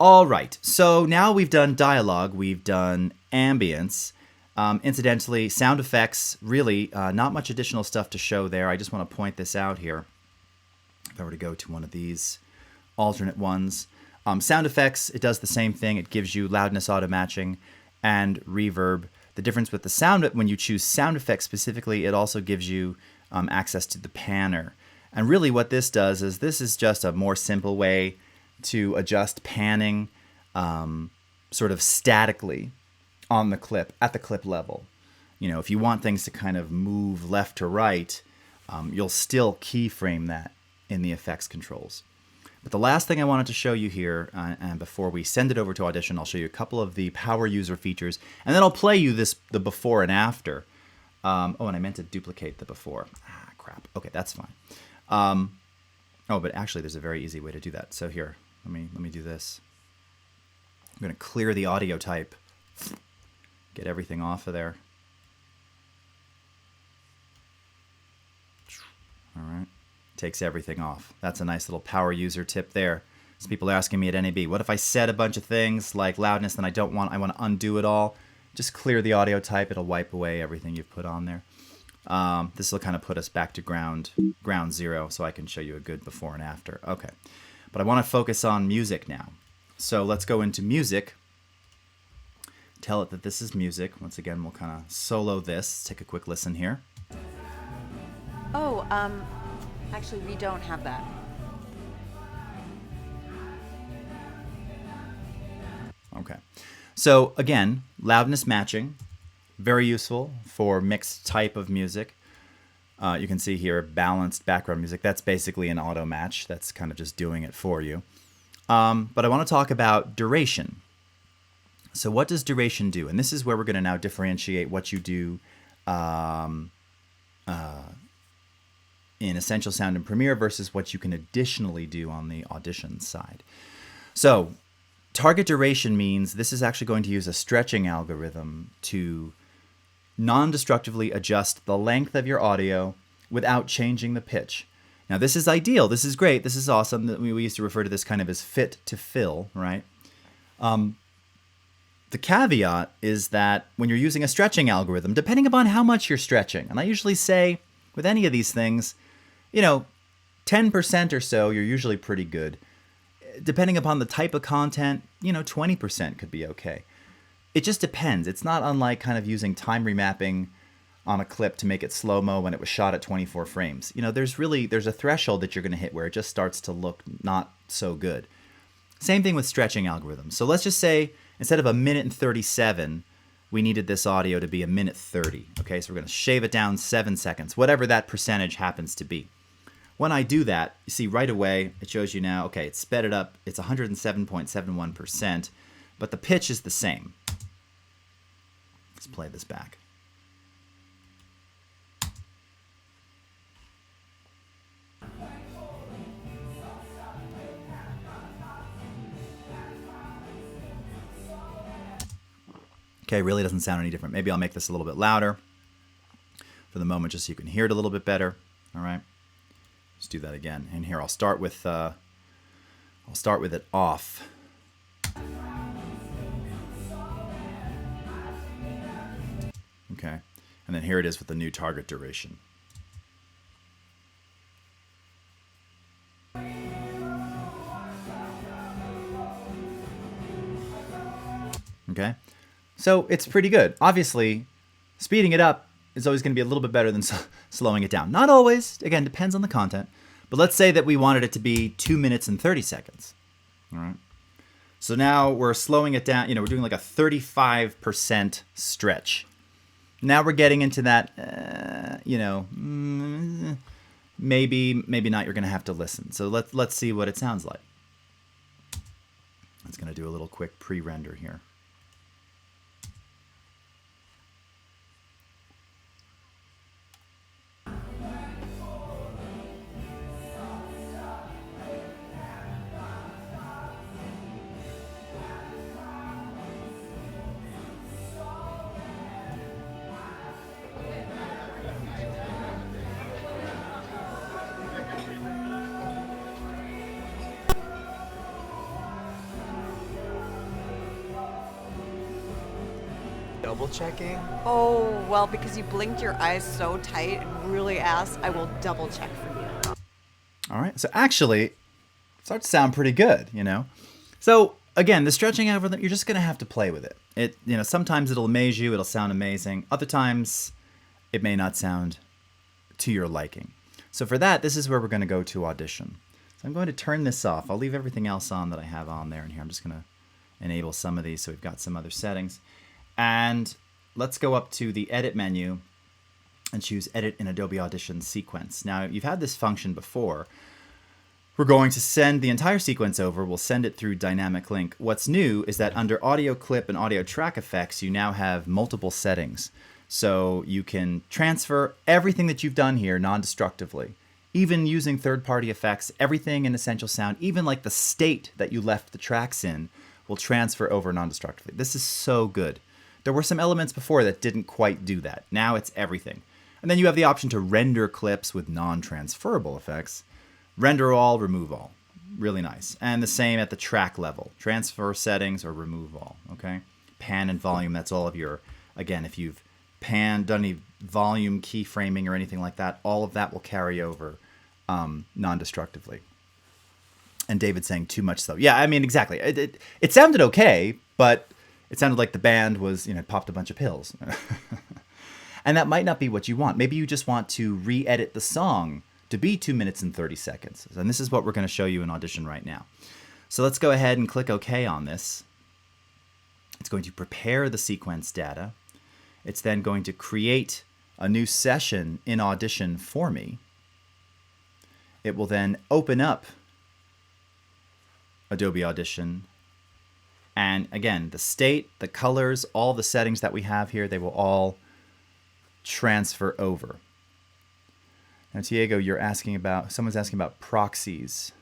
all right, so now we've done dialogue, we've done ambience. Incidentally, sound effects, really not much additional stuff to show there. I just want to point this out here. If I were to go to one of these alternate ones. Sound effects, it does the same thing. It gives you loudness auto matching and reverb. The difference with the sound, when you choose sound effects specifically, it also gives you access to the panner. And really what this does is this is just a more simple way to adjust panning sort of statically on the clip, at the clip level. You know, if you want things to kind of move left to right, you'll still keyframe that in the effects controls. But the last thing I wanted to show you here, and before we send it over to Audition, I'll show you a couple of the power user features, and then I'll play you the before and after. Oh, and I meant to duplicate the before. Ah, crap. Okay, that's fine. Oh, but actually there's a very easy way to do that. So here, let me do this. I'm going to clear the audio type. Get everything off of there. All right. Takes everything off. That's a nice little power user tip there. Some people are asking me at NAB, what if I set a bunch of things like loudness and I want to undo it all? Just clear the audio type. It'll wipe away everything you've put on there. This will kind of put us back to ground zero so I can show you a good before and after. Okay. But I want to focus on music now. So let's go into music. Tell it that this is music. Once again, we'll kind of solo this. Take a quick listen here. Oh, actually, we don't have that. Okay. So again, loudness matching, very useful for mixed type of music. You can see here balanced background music. That's basically an auto match. That's kind of just doing it for you. But I want to talk about duration. So what does duration do? And this is where we're going to now differentiate what you do in Essential Sound and Premiere versus what you can additionally do on the Audition side. So target duration means this is actually going to use a stretching algorithm to non-destructively adjust the length of your audio without changing the pitch. Now this is ideal. This is great. This is awesome. We used to refer to this kind of as fit to fill, right? The caveat is that when you're using a stretching algorithm, depending upon how much you're stretching, and I usually say with any of these things, 10% or so, you're usually pretty good. Depending upon the type of content, 20% could be okay. It just depends. It's not unlike kind of using time remapping on a clip to make it slow-mo when it was shot at 24 frames. There's a threshold that you're going to hit where it just starts to look not so good. Same thing with stretching algorithms. So let's just say instead of 1:37, we needed this audio to be 1:30. Okay, so we're going to shave it down 7 seconds, whatever that percentage happens to be. When I do that, you see right away, it shows you now, okay, it's sped it up. It's 107.71%, but the pitch is the same. Let's play this back. Okay, really doesn't sound any different. Maybe I'll make this a little bit louder for the moment just so you can hear it a little bit better. All right, let's do that again. And here I'll start with it off. Okay, And then here it is with the new target duration. Okay, so it's pretty good. Obviously, speeding it up is always going to be a little bit better than slowing it down. Not always. Again, depends on the content. But let's say that we wanted it to be 2 minutes and 30 seconds. All right. So now we're slowing it down. We're doing like a 35% stretch. Now we're getting into that, maybe not. You're going to have to listen. So let's see what it sounds like. It's going to do a little quick pre-render here. Double checking? Oh, well, because you blinked your eyes so tight and really asked, I will double check for you. All right. So actually, it starts to sound pretty good, So again, the stretching algorithm, you're just going to have to play with it. Sometimes it'll amaze you. It'll sound amazing. Other times, it may not sound to your liking. So for that, this is where we're going to go to Audition. So I'm going to turn this off. I'll leave everything else on that I have on there. And here I'm just going to enable some of these so we've got some other settings. And let's go up to the Edit menu and choose Edit in Adobe Audition Sequence. Now, you've had this function before. We're going to send the entire sequence over. We'll send it through Dynamic Link. What's new is that under Audio Clip and Audio Track Effects, you now have multiple settings. So you can transfer everything that you've done here non-destructively, even using third-party effects, everything in Essential Sound, even like the state that you left the tracks in, will transfer over non-destructively. This is so good. There were some elements before that didn't quite do that. Now it's everything. And then you have the option to render clips with non-transferable effects. Render all, remove all. Really nice. And the same at the track level. Transfer settings or remove all. Okay. Pan and volume, that's all of your, again, if you've done any volume keyframing or anything like that, all of that will carry over non-destructively. And David's saying too much so. Yeah, I mean, exactly. It sounded okay, but it sounded like the band was, popped a bunch of pills. And that might not be what you want. Maybe you just want to re-edit the song to be 2 minutes and 30 seconds. And this is what we're going to show you in Audition right now. So let's go ahead and click OK on this. It's going to prepare the sequence data. It's then going to create a new session in Audition for me. It will then open up Adobe Audition. And again, the state, the colors, all the settings that we have here, they will all transfer over. Now, Diego, someone's asking about proxies.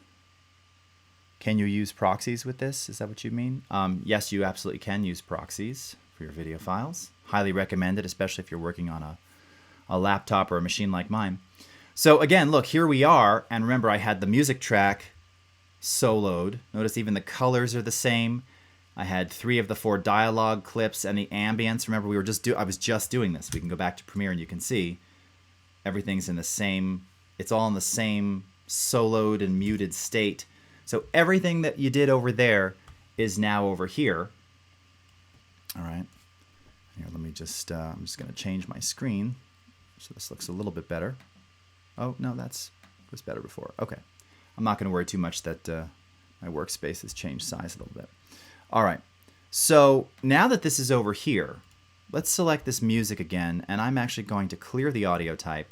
Can you use proxies with this? Is that what you mean? Yes, you absolutely can use proxies for your video files. Highly recommended, especially if you're working on a laptop or a machine like mine. So again, look, here we are. And remember, I had the music track soloed. Notice even the colors are the same. I had 3 of the 4 dialogue clips and the ambience. Remember, I was just doing this. We can go back to Premiere and you can see everything's in the same, it's all in the same soloed and muted state. So everything that you did over there is now over here. All right. Here, let me just, I'm just going to change my screen so this looks a little bit better. Oh, no, it was better before. Okay. I'm not going to worry too much that my workspace has changed size a little bit. All right. So now that this is over here, let's select this music again, and I'm actually going to clear the audio type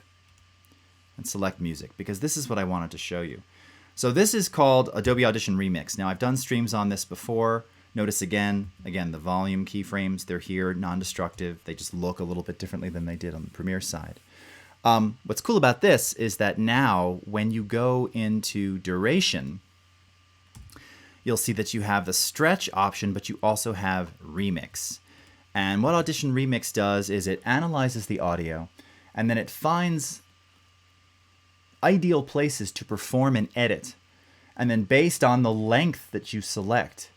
and select music because this is what I wanted to show you. So this is called Adobe Audition Remix. Now I've done streams on this before. Notice again, the volume keyframes, they're here, non-destructive. They just look a little bit differently than they did on the Premiere side. What's cool about this is that now when you go into duration, you'll see that you have the stretch option, but you also have remix. And what Audition Remix does is it analyzes the audio and then it finds ideal places to perform an edit. And then based on the length that you select,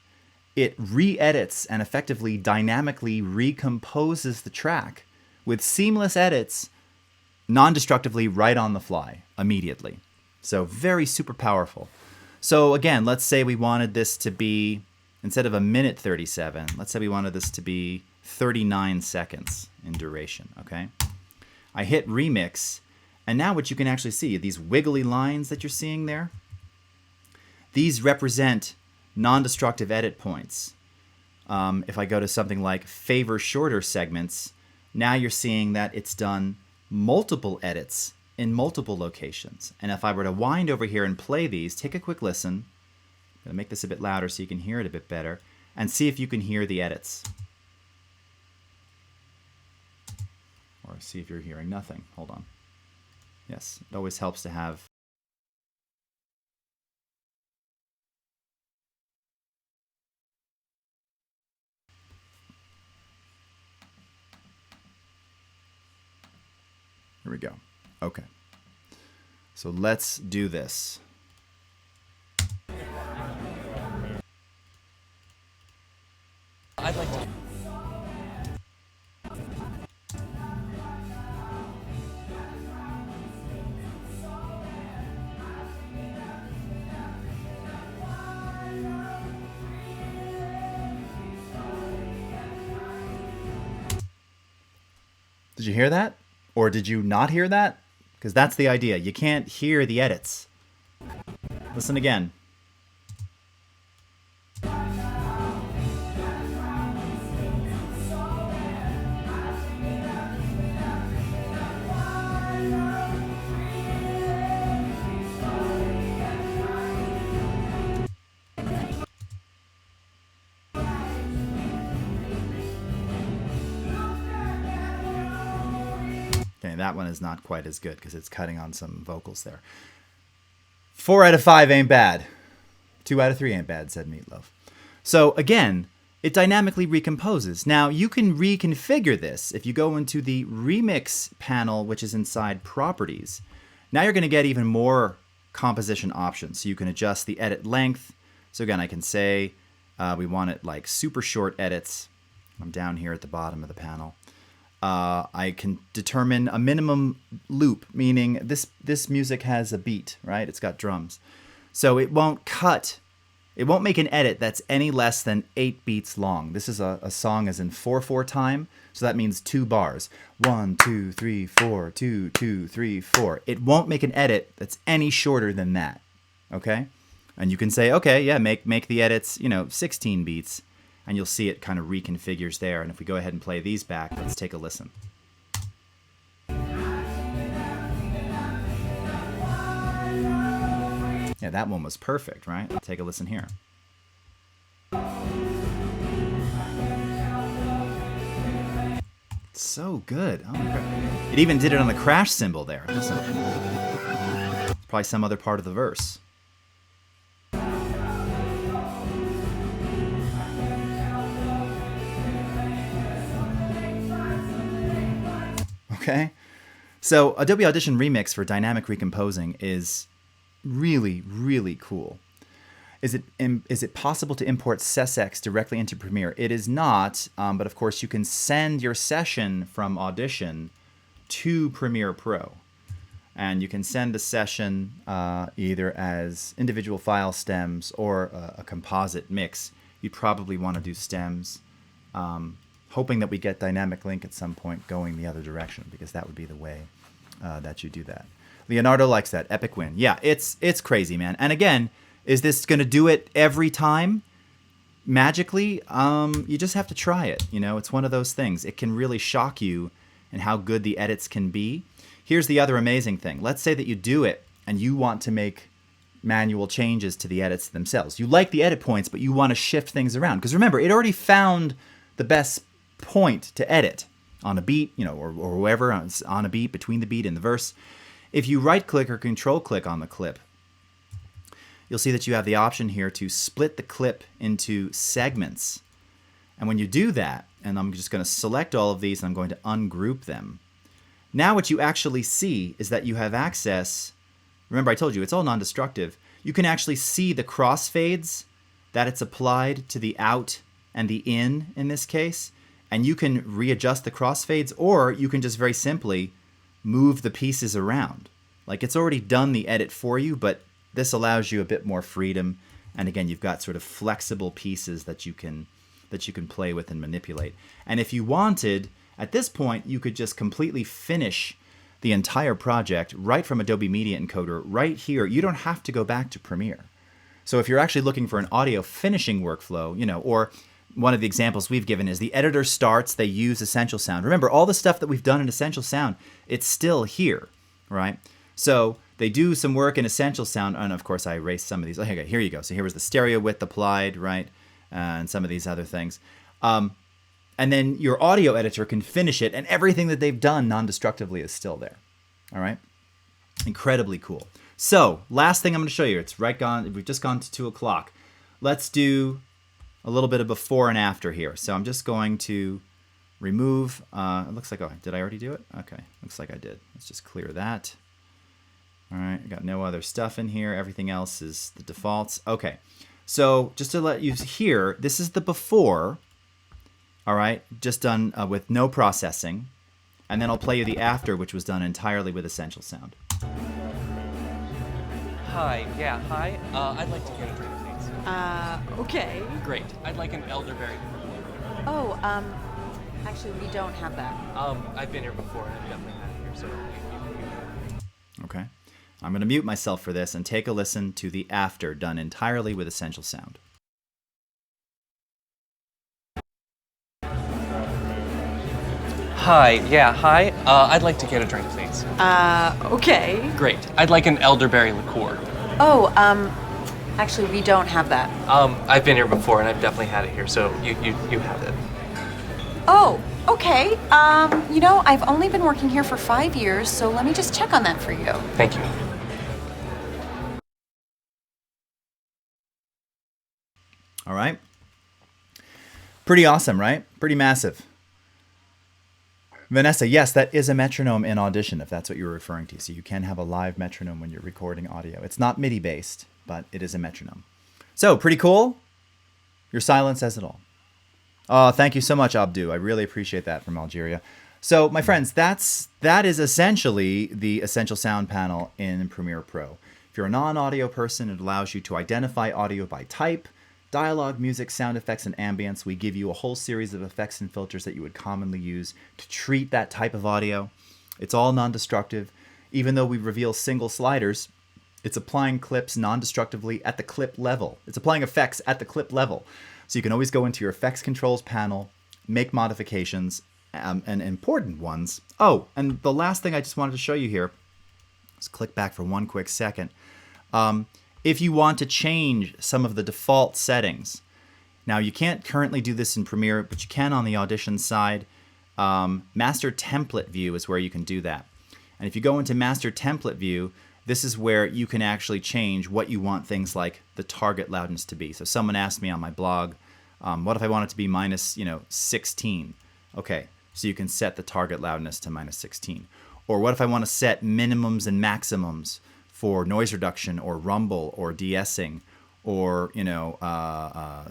it re-edits and effectively dynamically recomposes the track with seamless edits non-destructively right on the fly immediately. So very super powerful. So again, let's say we wanted this to be, instead of a minute 37, let's say we wanted this to be 39 seconds in duration, okay? I hit remix, and now what you can actually see, these wiggly lines that you're seeing there, these represent non-destructive edit points. If I go to something like favor shorter segments, now you're seeing that it's done multiple edits in multiple locations. And if I were to wind over here and play these, take a quick listen. I'm going to make this a bit louder so you can hear it a bit better, and see if you can hear the edits. Or see if you're hearing nothing. Hold on. Yes, it always helps to have. Here we go. Okay. So let's do this. I'd like to. Did you hear that? Or did you not hear that? Because that's the idea. You can't hear the edits. Listen again. Okay, that one is not quite as good because it's cutting on some vocals there. 4 out of 5 ain't bad. 2 out of 3 ain't bad, said Meatloaf. So again, it dynamically recomposes. Now you can reconfigure this if you go into the remix panel, which is inside properties. Now you're going to get even more composition options. So you can adjust the edit length. So again, I can say we want it like super short edits. I'm down here at the bottom of the panel. I can determine a minimum loop, meaning this music has a beat, right? It's got drums. So it won't make an edit that's any less than 8 beats long. This is a song as in 4/4 time, so that means 2 bars. 1, 2, 3, 4, 2, 2, 3, 4. It won't make an edit that's any shorter than that, okay? And you can say, okay, yeah, make the edits, 16 beats. And you'll see it kind of reconfigures there. And if we go ahead and play these back, let's take a listen. Yeah, that one was perfect, right? Take a listen here. So good. Oh my God. It even did it on the crash cymbal there. Listen. Probably some other part of the verse. Okay, so Adobe Audition Remix for dynamic recomposing is really, really cool. Is it possible to import SFX directly into Premiere? It is not, but of course you can send your session from Audition to Premiere Pro. And you can send the session either as individual file stems or a composite mix. You'd probably want to do stems. Hoping that we get dynamic link at some point going the other direction, because that would be the way that you do that. Leonardo likes that. Epic win. Yeah, it's crazy, man. And again, is this going to do it every time magically? You just have to try it. It's one of those things. It can really shock you in how good the edits can be. Here's the other amazing thing. Let's say that you do it and you want to make manual changes to the edits themselves. You like the edit points, but you want to shift things around. Because remember, it already found the best point to edit on a beat, or wherever, on a beat, between the beat and the verse. If you right click or control click on the clip, you'll see that you have the option here to split the clip into segments. And when you do that, and I'm just going to select all of these and I'm going to ungroup them. Now what you actually see is that you have access. Remember, I told you it's all non-destructive. You can actually see the crossfades that it's applied to the out and the in this case. and you can readjust the crossfades, or you can just very simply move the pieces around. Like, it's already done the edit for you, but this allows you a bit more freedom. And again, you've got sort of flexible pieces that you can play with and manipulate. And if you wanted, at this point, you could just completely finish the entire project right from Adobe Media Encoder right here. You don't have to go back to Premiere. So if you're actually looking for an audio finishing workflow, or one of the examples we've given is the editor starts, they use Essential Sound. Remember, all the stuff that we've done in Essential Sound, it's still here, right? So they do some work in Essential Sound, and of course I erased some of these. Okay, here you go. So here was the stereo width applied, right? And some of these other things. And then your audio editor can finish it, and everything that they've done non-destructively is still there. All right? Incredibly cool. So, last thing I'm going to show you. It's right gone. We've just gone to 2 o'clock. Let's do a little bit of before and after here. So I'm just going to remove, it looks like, oh, did I already do it? Okay, looks like I did. Let's just clear that. All right, I got no other stuff in here. Everything else is the defaults. Okay, so just to let you hear, this is the before, all right, just done with no processing. And then I'll play you the after, which was done entirely with Essential Sound. Hi, I'd like to get a drink, please. Okay. Great. I'd like an elderberry. Oh, actually, we don't have that. I've been here before, and I've definitely had it here, so you Okay. I'm going to mute myself for this and take a listen to the after, done entirely with Essential Sound. Hi, I'd like to get a drink, please. Okay. Great. I'd like an elderberry liqueur. Oh, actually, we don't have that. I've been here before, and I've definitely had it here, so you have it. Oh, okay. I've only been working here for 5 years, so let me just check on that for you. Thank you. All right. Pretty awesome, right? Pretty massive. Vanessa, yes, that is a metronome in Audition, if that's what you're referring to. So you can have a live metronome when you're recording audio. It's not MIDI based, but it is a metronome. So pretty cool. Your silence says it all. Oh, thank you so much, Abdu. I really appreciate that from Algeria. So my friends, that is essentially the Essential Sound panel in Premiere Pro. If you're a non-audio person, it allows you to identify audio by type, dialogue, music, sound effects, and ambience. We give you a whole series of effects and filters that you would commonly use to treat that type of audio. It's all non-destructive. Even though we reveal single sliders, it's applying clips non-destructively at the clip level. It's applying effects at the clip level. So you can always go into your effects controls panel, make modifications, and important ones. Oh, and the last thing I just wanted to show you here, let's click back for one quick second. If you want to change some of the default settings, now you can't currently do this in Premiere, but you can on the Audition side. Master Template View is where you can do that. And if you go into Master Template View, this is where you can actually change what you want things like the target loudness to be. So someone asked me on my blog, what if I want it to be minus 16? Okay, so you can set the target loudness to minus 16. Or what if I want to set minimums and maximums for noise reduction or rumble or de-essing, or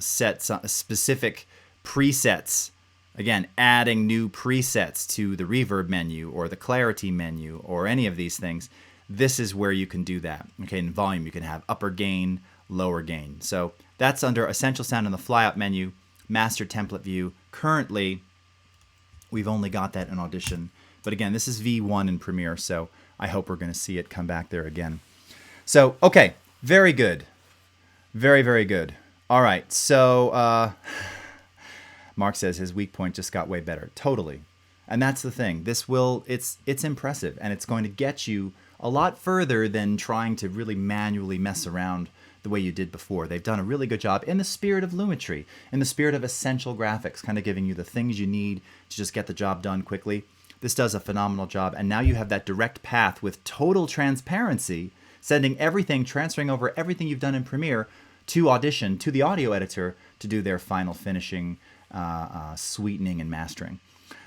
set specific presets. Again, adding new presets to the reverb menu or the clarity menu or any of these things. This is where you can do that. Okay, in volume you can have upper gain, lower gain. So that's under Essential Sound in the flyout menu, Master Template View. Currently, we've only got that in Audition. But again, this is V1 in Premiere, so I hope we're going to see it come back there again. So, okay, very good. Very, very good. All right, so Mark says his weak point just got way better. Totally. And that's the thing. It's impressive, and it's going to get you a lot further than trying to really manually mess around the way you did before. They've done a really good job in the spirit of Lumetri, in the spirit of essential graphics, kind of giving you the things you need to just get the job done quickly. This does a phenomenal job, and now you have that direct path with total transparency, sending everything, transferring over everything you've done in Premiere to Audition, to the audio editor, to do their final finishing, sweetening, and mastering.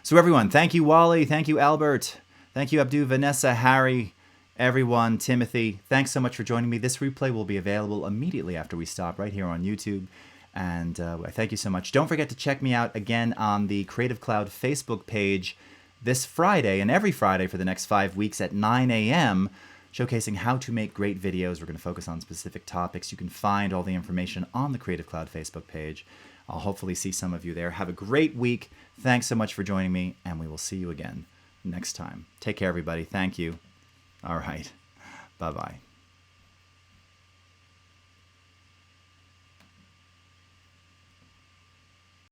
So everyone, thank you, Wally. Thank you, Albert. Thank you, Abdu, Vanessa, Harry, everyone, Timothy. Thanks so much for joining me. This replay will be available immediately after we stop right here on YouTube. And I thank you so much. Don't forget to check me out again on the Creative Cloud Facebook page this Friday and every Friday for the next 5 weeks at 9 a.m., showcasing how to make great videos. We're going to focus on specific topics. You can find all the information on the Creative Cloud Facebook page. I'll hopefully see some of you there. Have a great week. Thanks so much for joining me, and we will see you again next time. Take care, everybody. Thank you. All right. Bye-bye.